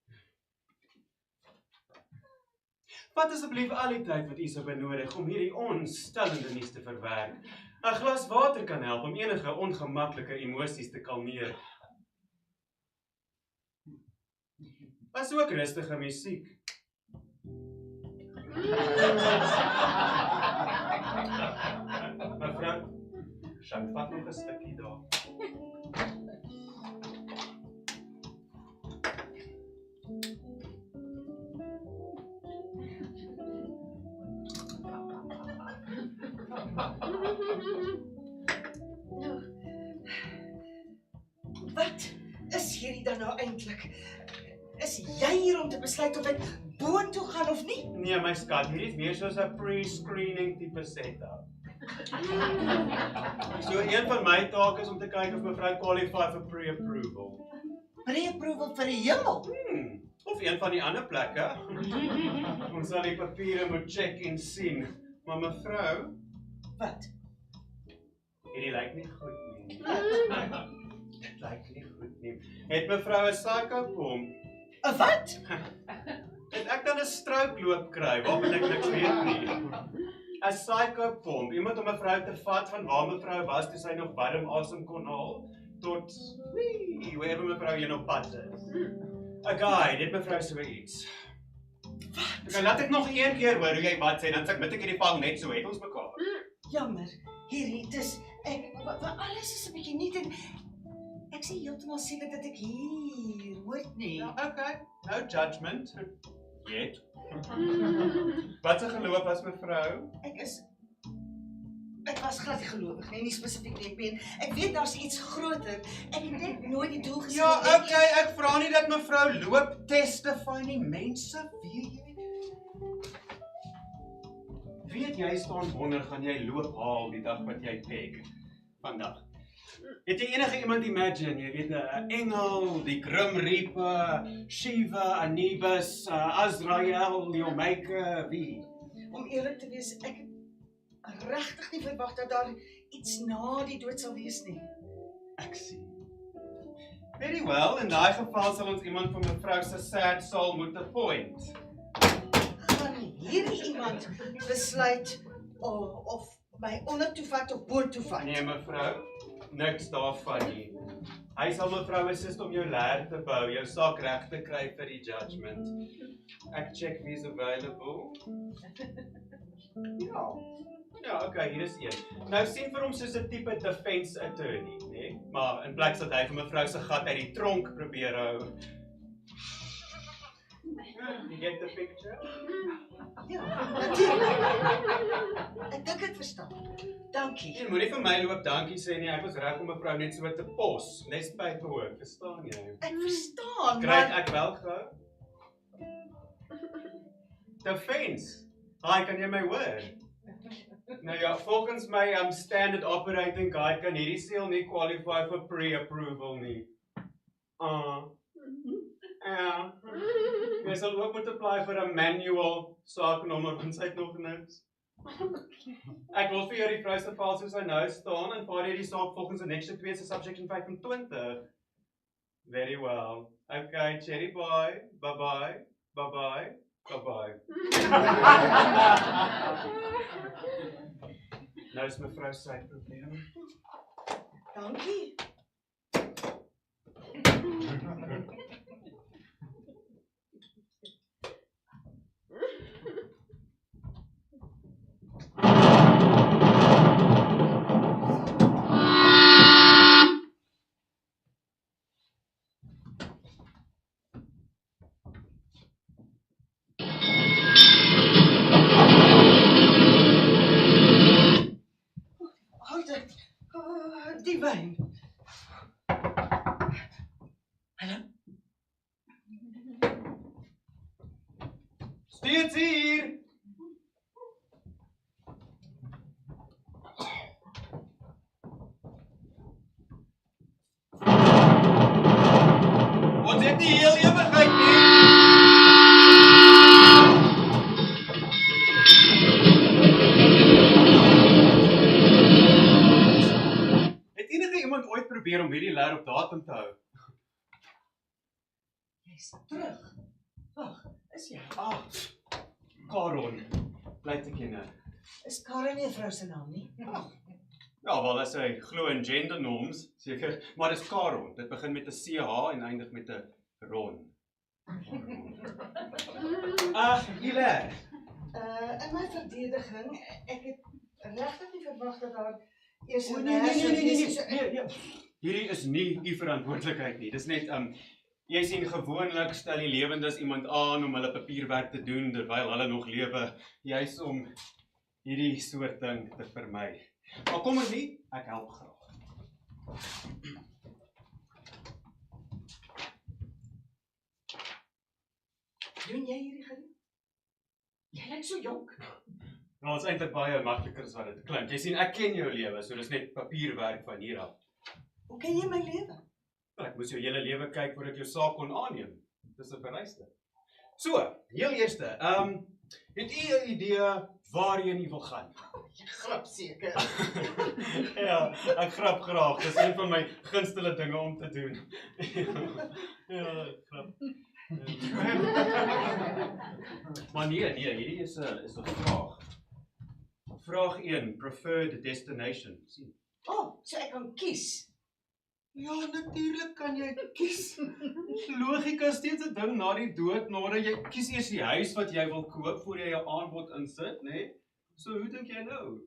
Vat asseblief al die tyd wat u sou benodig om hierdie ontstellende nuus te verwerk. 'n Glas water kan help om enige ongemaklike emosies te kalmeer. Was ook rustige musiek. Mevrou, Sjank vat nog 'n stukkie daar. Nou, wat is hierdie dan nou eintlik? Is jy hier om te besluit of ek boontoe gaan of nie? Nee, my skat, hierdie is meer soos 'n pre-screening tipe setup. So een van my take is om te kyk of mevrou qualify vir pre-approval. Pre-approval vir die hemel? Of een van die ander plekke. Ons sal die papiere moet check en sien. Maar mevrou... Wat? Hierdie lyk nie goed nie. Dit lyk nie goed nie. Het mevrou 'n psychopomp? 'n wat? Het ek dan 'n strookloop kry, waarvan ek niks weet nie. 'n Psychopomp, iemand om 'n vrou te vat van waar mevrou was toe sy nog warm asem kon haal, tot, wherever mevrou hier op pad is. 'n guide, het mevrou so iets. Wat? Laat ek nog een keer hoor hoe jy wat sê, dan submit ek hierdie val net so, het ons mekaar. Jammer, hierdie, dis, alles is 'n bietjie nuut en ek sê heeltemal seker dat ek hier hoort nie. Ja, okay, no judgment. Yet. Wat se geloof was mevrou? Ek was glad nie gelowig nie spesifiek nie. Ek weet daar's iets groter. Ek het net nooit die doel gesien. Ja, okay, ek vra nie dat mevrou loop testify nie, mense, weet jy staan wonder gaan jy loop haal die dag wat jy peg vandag. Het jy enige iemand imagine, jy weet 'n engel, die Grim Reaper, Shiva, Anubis, Azrael, die Omega, wie? Om eerlik te wees, ek het regtig nie verwag dat daar iets na die dood sal wees nie. Ek sien. Very well, in daai geval sal ons iemand van mevrou se sad soul moet appoint. Gaan hierdie iemand besluit of my ondertoe vat of boontoe vat? Nee mevrou, niks daarvan nie. Hy sal mevrou assist om jou leer te bou, jou saak reg te kry vir die judgment. Ek check wie's available. Ja, okay, hier is een. Nou sien vir hom soos 'n tipe defense attorney, nee? Maar in plaas dat hy vir mevrou se gat uit die tronk probeer hou. You get the picture? Ja, natuurlijk. Ek dink ek verstaan. Dankie. Jy moenie vir my loop dankie sê nie, ek was reg om mevrou net so te pos, nes paperwork, verstaan jy? Ek verstaan, Kry ek wel gou? Defense. Hi, kan jy my hoor? Nou ja, volgens my standard operating guide kan hierdie seël nie qualify vir pre-approval nie. Ja. Jy sal ook moet apply vir 'n manual saaknommer want sy het nog niks. Ek wil vir jou die pryse val soos hy nou staan en vaar jy die saak volgens annexure 2 se subsection 25. Very well. Okay, cherry boy. Bye-bye. Bye-bye. Bye-bye. Nou is mevrou sy probleem. Dankie. Die wyn. Hallo? Steeds hier. Ons het nie heel ewigheid nie. Het enige iemand ooit probeer om hierdie leer op datum te hou? Jy's terug. Wag, is jy? Karon, bly te ken. Is Karen nie 'n vrou se naam nie? Ja, wel as hy glo in gender norms, seker, maar dis Karon. Dit begin met 'n CH en eindig met 'n Ron. Ile. In my verdediging, ek het regtig nie verwag dat daar eers Nee. Hierdie is nie u verantwoordelikheid nie. Dis net jy sien gewoonlik stel die lewendes iemand aan om hulle papierwerk te doen terwyl hulle nog lewe, juis om hierdie soort ding te vermy. Maar kom ons nie, ek help graag. Doen jy hierdie gedoen? Jy lyk so jonk. Nou, dit is eintlik baie makliker as wat dit klink. Jy sien, ek ken jou lewe, so dis net papierwerk van hier af. Hoe ken jy my lewe? Ek moes jou hele lewe kyk voordat ek jou saak kon aanneem. Dis 'n vereiste. So, heel eerste, het u 'n idee waarheen u wil gaan? Jy grap seker. Ja, ek grap graag. Dis een van my gunsteling dinge om te doen. Ja, grap. Maar nee, hierdie is 'n vraag. Vraag 1, preferred destination. Sien. So ek kan kies. Ja, natuurlik kan jy kies. Logika is steeds 'n ding na die dood, Nora. Jy kies eers die huis wat jy wil koop voor jy jou aanbod insit, né? Nee? So hoe dink jy nou?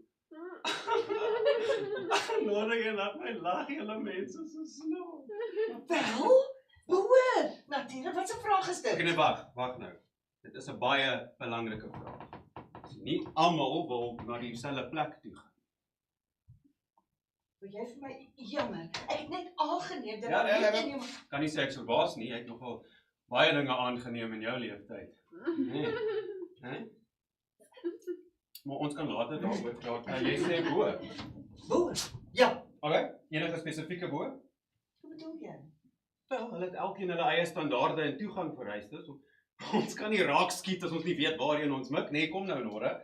Nora, jy laat my lag, julle mense so snaaks. Wel? Behoor. Natuurlik, wat 'n vraag is dit? Okay, nee, wag nou. Dit is 'n baie belangrike vraag. Nie almal wil na dieselfde plek toe gaan. Wil jy vir my jammer? Ek het net aangeneem dat Ja, kan nie sê ek sou baas nie. Jy het nogal baie dinge aangeneem in jou lewenstyd. Nee. Maar ons kan later daaroor praat. Jy sê bo. Bo? Ja. Okay, enige spesifieke bo? Hoe bedoel jy? Wel, hulle het elkeen hulle eie standaarde en toegang vereistes. Ons kan nie raak skiet as ons nie weet waarheen ons mik. Nee, kom nou, Nora.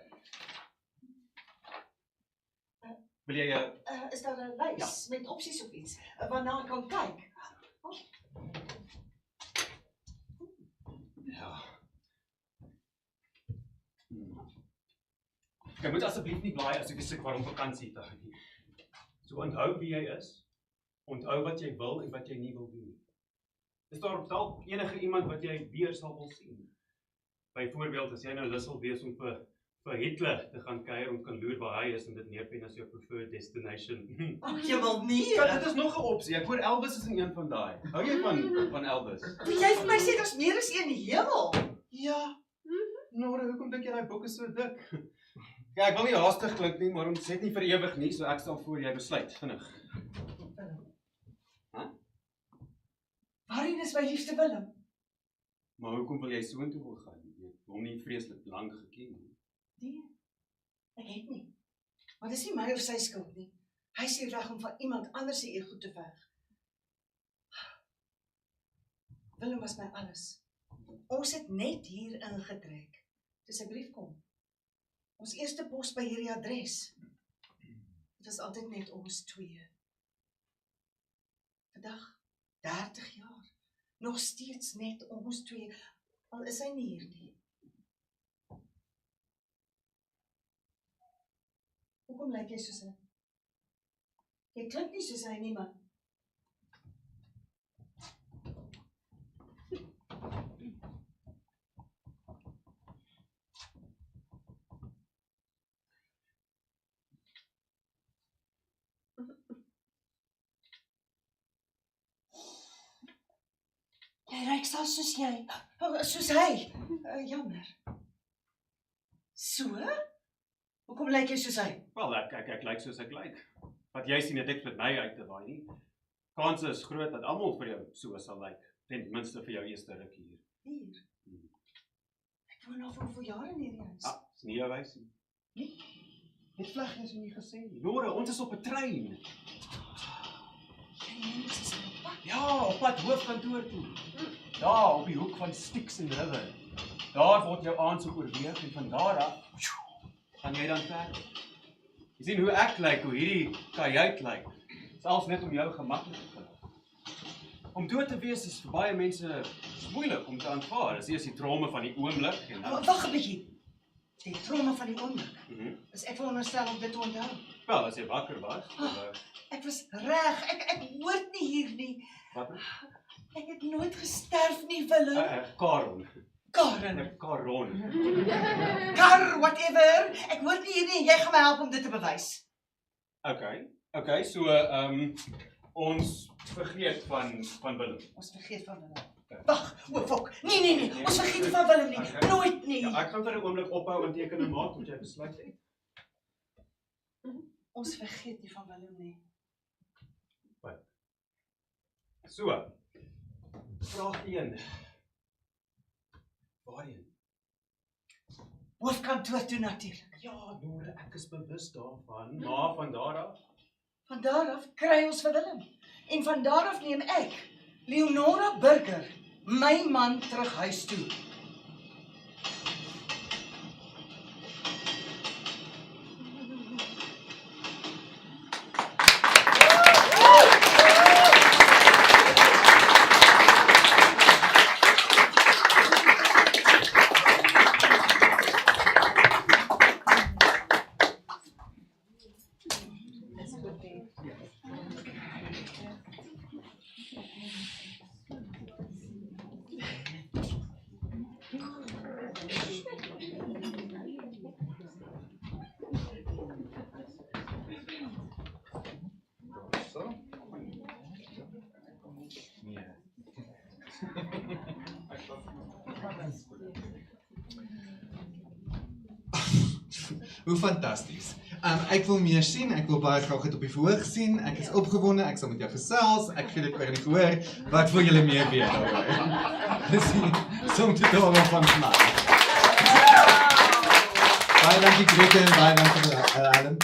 Wil jy is daar 'n lys met opsies of iets waarna ek kan kyk? Ja. Jy moet asseblief nie blaai as ek sê waarom vakansie te gaan nie. So onthou wie jy is. Onthou wat jy wil en wat jy nie wil doen nie. Is daar dalk enige iemand wat jy weer sal wil sien? Byvoorbeeld as jy nou lus wil wees om vir Hitler te gaan kuier om kan loer waar hy is en dit neerpen as jou preferred destination. Jy wil nie. Ja, dit is nog 'n opsie. Ek hoor Elvis is in een van daai. Hou jy van Elvis? Wil jy vir my sê daar's meer as een hemel? Ja. Nora, hoekom dink jy daai boek is so dik? Ja, ek wil nie haastig klink nie, maar ons het nie vir ewig nie, so ek sal voor jy besluit, vinnig. Waarheen is my liefste Willem? Maar hoekom wil jy soontoe wil gaan? Jy het hom nie vreeslik lank geken nie. Nee, ek het nie. Maar dis nie my of sy skuld nie. Hy is hier weg om van iemand anders se ego te veg. Willem was my alles. Ons het net hier ingetrek, toe sy brief kom. Ons eerste pos by hierdie adres. Dit was altyd net ons twee. Vandag, 30 jaar, nog steeds net ons twee, al is hy nie hier nie. Hoekom lyk jy soos hy? Jy klink nie soos hy nie, man. Jy ruik selfs soos jy. Soos hy. Jammer. So? Hoekom lyk jy soos hy? Wel, ek lyk soos ek lyk. Wat jy sien het ek met my uit te waai nie. Kanse is groot dat almal vir jou so sal lyk. Ten minste vir jou eerste ruk hier. Hier? Ek woon al vir hoeveel jare in hierdie huis. Is nie jou huis nie. Nee? Het vleg is nie gesê nie. Nora, ons is op 'n trein. Ja, op pad hoofkantoor toe. Daar op die hoek van Styx en River. Daar word jou aansoek oorweeg en van daar af gaan jy dan verder. Jy sien hoe ek lyk, hoe hierdie kajuit lyk. Selfs net om jou gemaklik te maak. Om dood te wees is vir baie mense moeilik om te aanvaar. Dis eers die trauma van die oomblik en dan... Wag 'n bietjie. Die trauma van die oomblik. Is ek veronderstel om dit te onthou? Wel, as jy wakker was. Ek was reg. Ek hoort nie hier nie. Wat? Ek het nooit gesterf nie, Willem. Karon. Karon. Karon. Kar, whatever. Ek hoort nie hier nie. Jy gaan my help om dit te bewys. Okay, so ons vergeet van Willem. Ons vergeet van Willem. Wag, fok. Nee. Ons vergeet nie van Willem nie. Nooit nie. Ja, ek gaan vir 'n oomblik ophou en tekening maak tot jy besluit het. Ons vergeet nie van Willem nie. Wat? So. Vraag 1. Waarheen? Hoofkantoor toe natuurlik. Ja, Nora, ek is bewus daarvan, maar van daar af? Van daar af kry ons vir Willem. En van daar af neem ek, Leonora Burger, my man terug huis toe. Hoe fantasties. Ek wil meer sien, ek wil baie graag dit op die verhoog sien, ek is opgewonde, ek sal met jou gesels, ek gee dit oor in die gehoor, wat wil julle meer weet daaroor? Dis soms dit allemaal van smaak. Baie dankie Grete en baie dankie Willem.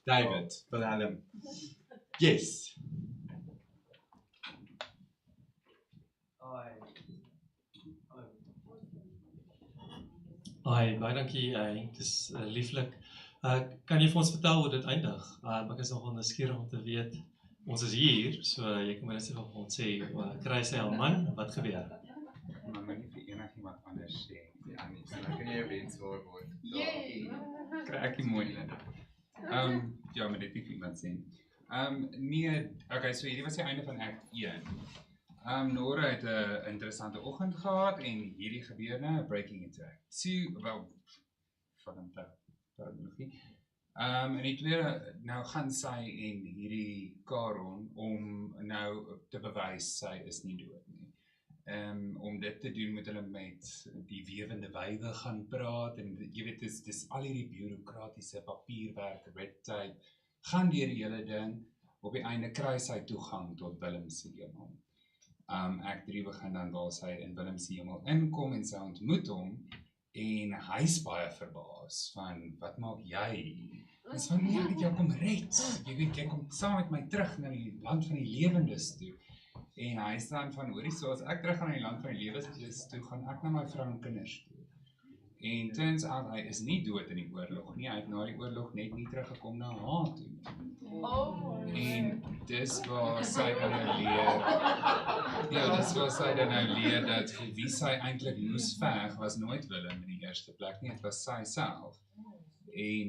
David, Willem. Yes. Baie dankie, dit is lieflik. Kan jy vir ons vertel hoe dit eindig? Ek is nogal nuuskierig om te weet. Ons is hier, so jy kan maar net vir ons sê, kry sy al man, wat gebeur? Maar my nie vir enigiemand anders sê, Annie, so dan kan jy jou wens waar word. Kry ek die mooi in. Ja, maar dit nie vir iemand sê. Nee, okay, so hierdie was die einde van act 1. Nora het 'n interessante oggend gehad en hierdie gebeur nou, breaking into act 2, wel, verdomte, terminologie. En die tweede, nou gaan sy en hierdie Karon om nou te bewys sy is nie dood nie. Om dit te doen moet hulle met die wewende wywe gaan praat en jy weet, dis al hierdie bureaukratiese papierwerk, red tape, gaan deur die hele ding, op die einde kry sy toegang tot Willem se hemel. Act 3 begin dan waar sy in Willem se hemel inkom en sy ontmoet hom En hy's baie verbaas van, wat maak jy? Dis van, nee, ek het jou kom red. Jy weet, jy kom saam met my terug na die land van die lewendes toe. En hy staan van, hoorie, so as ek terug gaan na die land van die lewendes toe, gaan ek na my vrou en kinders toe. En turns out, hy is nie dood in die oorlog nie, hy het na die oorlog net nie teruggekom na haar toe. En dis waar sy dan nou leer, dat vir wie sy eintlik moes veg, was nooit Willem in die eerste plek nie, het was sy self. En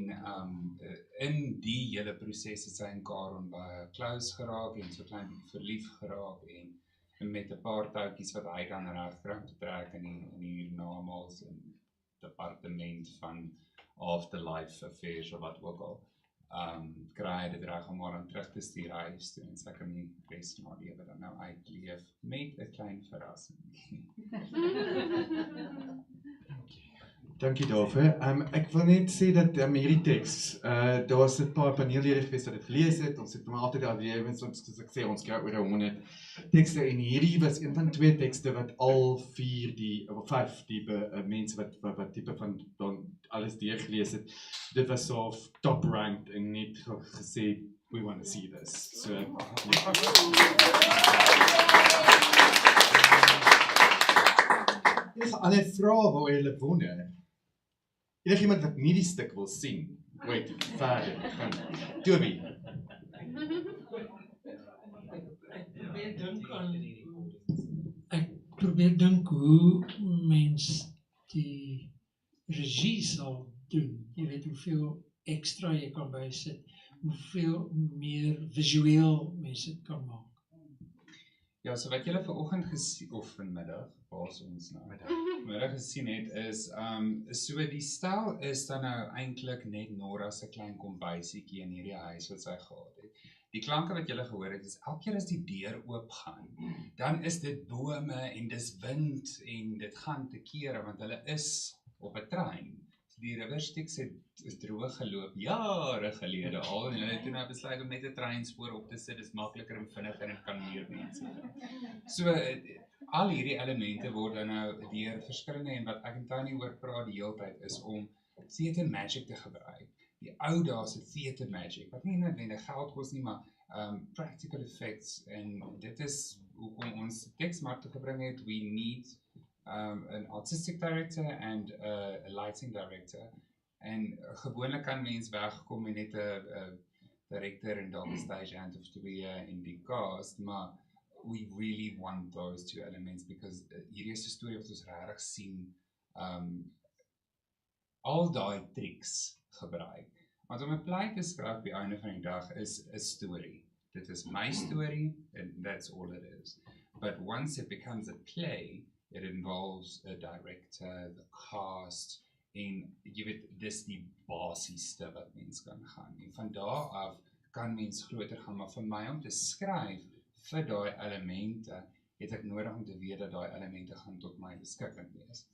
in die hele proses het sy en Karen baie close geraak en so klein bietjie verlief geraak en met 'n paar touwtjies wat hy dan regkry om te trek in die hiernamaals in departement van afterlife affairs of wat ook al. Kry hy dit reg om maar dan terug te stuur huis toe en sy kan die res van haar lewe dan nou uitleef met 'n klein verrassing. Dankie daarvoor. Ek wil net sê dat hierdie teks, daar's 'n paar paneellede gewees wat dit gelees het. Ons het maar altyd al lewens, soos ek sê, ons kry oor 100 tekste en hierdie was een van 2 tekste wat al 5 tipe mense wat tipe van dan alles deurgelees het. Dit was so top ranked en net gesê we want to see this. So enige ander vrae waar julle wonder? Iemand wat nie die stuk wil sien, wait, verder, gaan. Toby. Ek probeer dink hoe mens die regie sal doen. Jy weet hoeveel extra jy kan bysit, hoeveel meer visueel mens dit kan maak. Ja, so wat julle vanoggend gesien of vanmiddag, waar's ons nou? Middag gesien het is so die stel is dan nou eintlik net Nora se klein kombuisietjie in hierdie huis wat sy gehad het. Die klanke wat julle gehoor het is elke keer as die deur oop gaan, dan is dit bome en dis wind en dit gaan te kere want hulle is op 'n trein. Die river Styx het droog geloop jare gelede al en hulle het toe nou besluit om net 'n treinspoor op te sit, dis makliker en vinniger en kan meer mense. So al hierdie elemente word dan nou deur verskillende en wat ek en Toni oor praat die hele tyd is om theater magic te gebruik. Die ou dae se theater magic wat nie noodwendig geld kos nie, maar practical effects en dit is hoekom ons Teksmark te gebring het. We need an artistic director and a lighting director. En gewoonlik kan mens wegkom met net 'n director en dalk 'n stage hand of 2 in die cast, maar we really want those 2 elements because hierdie is 'n storie wat ons regtig sien al daai tricks gebruik. Want om 'n play te skryf op die einde van die dag is 'n storie. Dit is my story and that's all it is. But once it becomes a play, it involves a director, the cast, en jy weet, dis die basieste wat mens kan gaan. En van daar af kan mens groter gaan, maar vir my om te skryf vir daai elemente, het ek nodig om te weet dat daai elemente gaan tot my beskikking wees.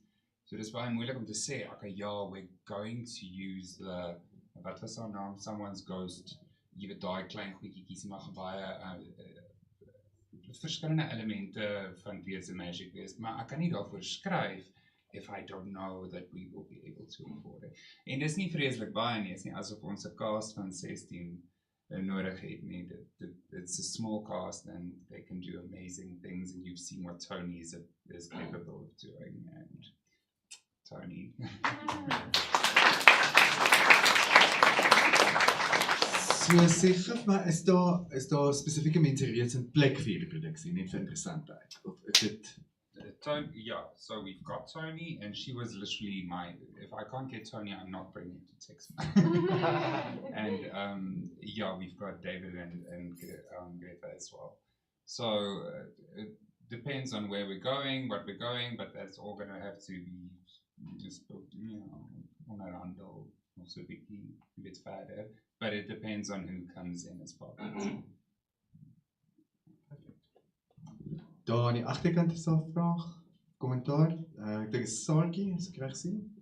So dis baie moeilik om te sê, okay, ja, we're going to use the, wat was haar naam, someone's ghost, jy weet daai klein goedjies mag baie verskillende elemente van theater magic wees, maar ek kan nie daarvoor skryf if I don't know that we will be able to afford it. En dis nie vreeslik baie nie, is nie asof ons 'n cast van 16 nodig het nie. It's a small cast and they can do amazing things and you've seen what Toni is capable of doing and Toni. So sê gif maar, is daar spesifieke mense reeds in plek vir hierdie produksie, net vir interessantheid? Of is dit Yeah, so we've got Toni, and she was literally if I can't get Toni, I'm not bringing it to Teksmark. And yeah, we've got David and Greta as well. So it depends on where we're going, what we're going, but that's all going to have to be just, onderhandel, of so 'n bit verder. But it depends on who comes in as partners. Daar aan die agterkant is 'n vraag, kommentaar. Ek dink is Saartjie, as ek reg sien.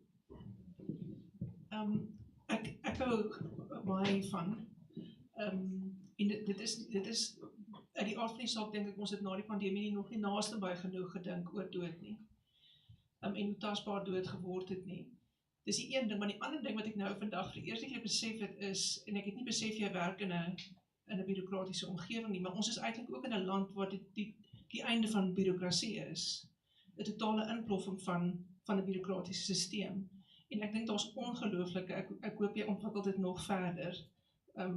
Ek hou baie hiervan. En dit is uit die aard van die saak dink ek ons het na die pandemie nog nie naaste by genoeg gedink oor dood nie. en hoe tasbaar dood geword het nie. Dis die een ding, maar die ander ding wat ek nou vandag vir die eerste keer besef het is, en ek het nie besef jy werk in 'n bureaukratiese omgewing nie, maar ons is eintlik ook in 'n land waar die einde van bureaukrasie is. 'n Totale inploffing van 'n bureaukratiese stelsel. En ek dink daar's ongelooflike, ek hoop jy ontwikkel dit nog verder,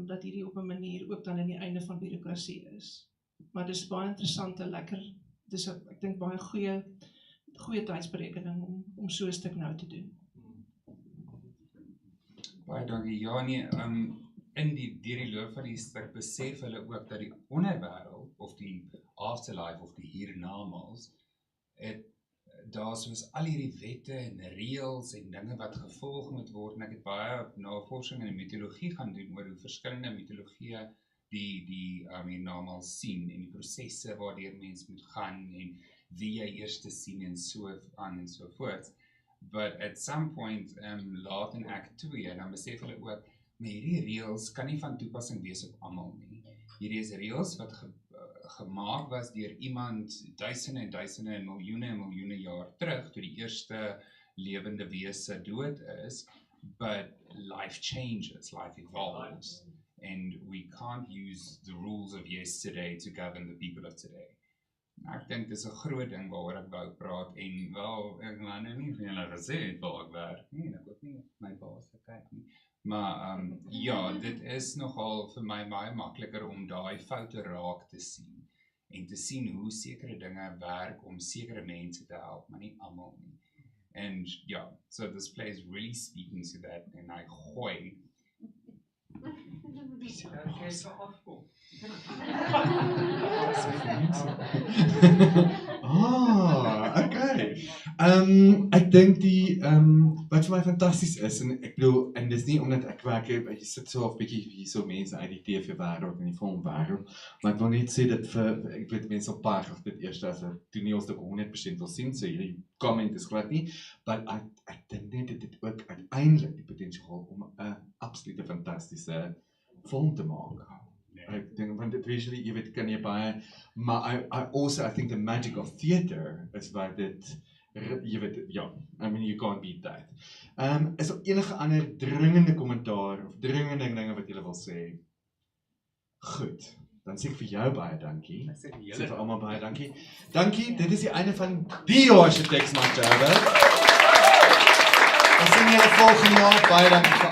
dat hierdie op 'n manier ook dan in die einde van bureaukrasie is. Maar dis baie interessante, lekker, dis ek dink baie goeie tydsberekening om so 'n stuk nou te doen. Baie dankie. Ja nee, deur die loop van die stuk besef hulle ook dat die onderwêreld of die afterlife of die hiernamaals, daar soos al hierdie wette en reëls en dinge wat gevolg moet word, en ek het baie navorsing in die mitologie gaan doen oor hoe verskillende mitologieë die hiernamaals sien en die prosesse waardeur mens moet gaan en wie jy eers te sien en so aan en so voort. But at some point, laat in act 2, dan besef hulle ook, maar hierdie reëls kan nie van toepassing wees op almal nie. Hierdie is reëls wat gemaak was deur iemand duisende en duisende en miljoene jaar terug, toe die eerste lewende wese dood is, but life changes, life evolves, and we can't use the rules of yesterday to govern the people of today. Ek dink dis 'n groot ding waaroor ek wou praat en wel, ek gaan nou nie vir julle gesê het waar ek werk nie, ek ook nie my baas gekyk nie. Maar ja, dit is nogal vir my baie makliker om daai foute raak te sien en te sien hoe sekere dinge werk om sekere mense te help, maar nie almal nie. And yeah, so this play is really speaking to that en hy gooi Okay. Ek dink wat vir my fantasties is, en ek bedoel, en dis nie omdat ek werk, jy sit so of bietjie hier so mense uit die TV-wêreld en die filmwêreld, maar ek wil net sê dat ek weet mense op paar of dit eers as 'n toneelstuk 100% wil sien, so hierdie comment is glad nie, but ek dink net dat dit ook uiteindelik die potensiaal om 'n absolute fantastiese film te maak. Ek dink, want dit visually, jy weet, kan jy baie, maar I think the magic of theater is wat dit, jy weet, ja, I mean, you can't beat that. Is daar enige ander dringende kommentaar, of dringende dinge wat julle wil sê? Goed, dan sê ek vir jou baie dankie. Ek sê vir almal baie dankie. Dankie, dit is die einde van die jaar se Teksmark. Ons sien julle volgende jaar, baie dankie.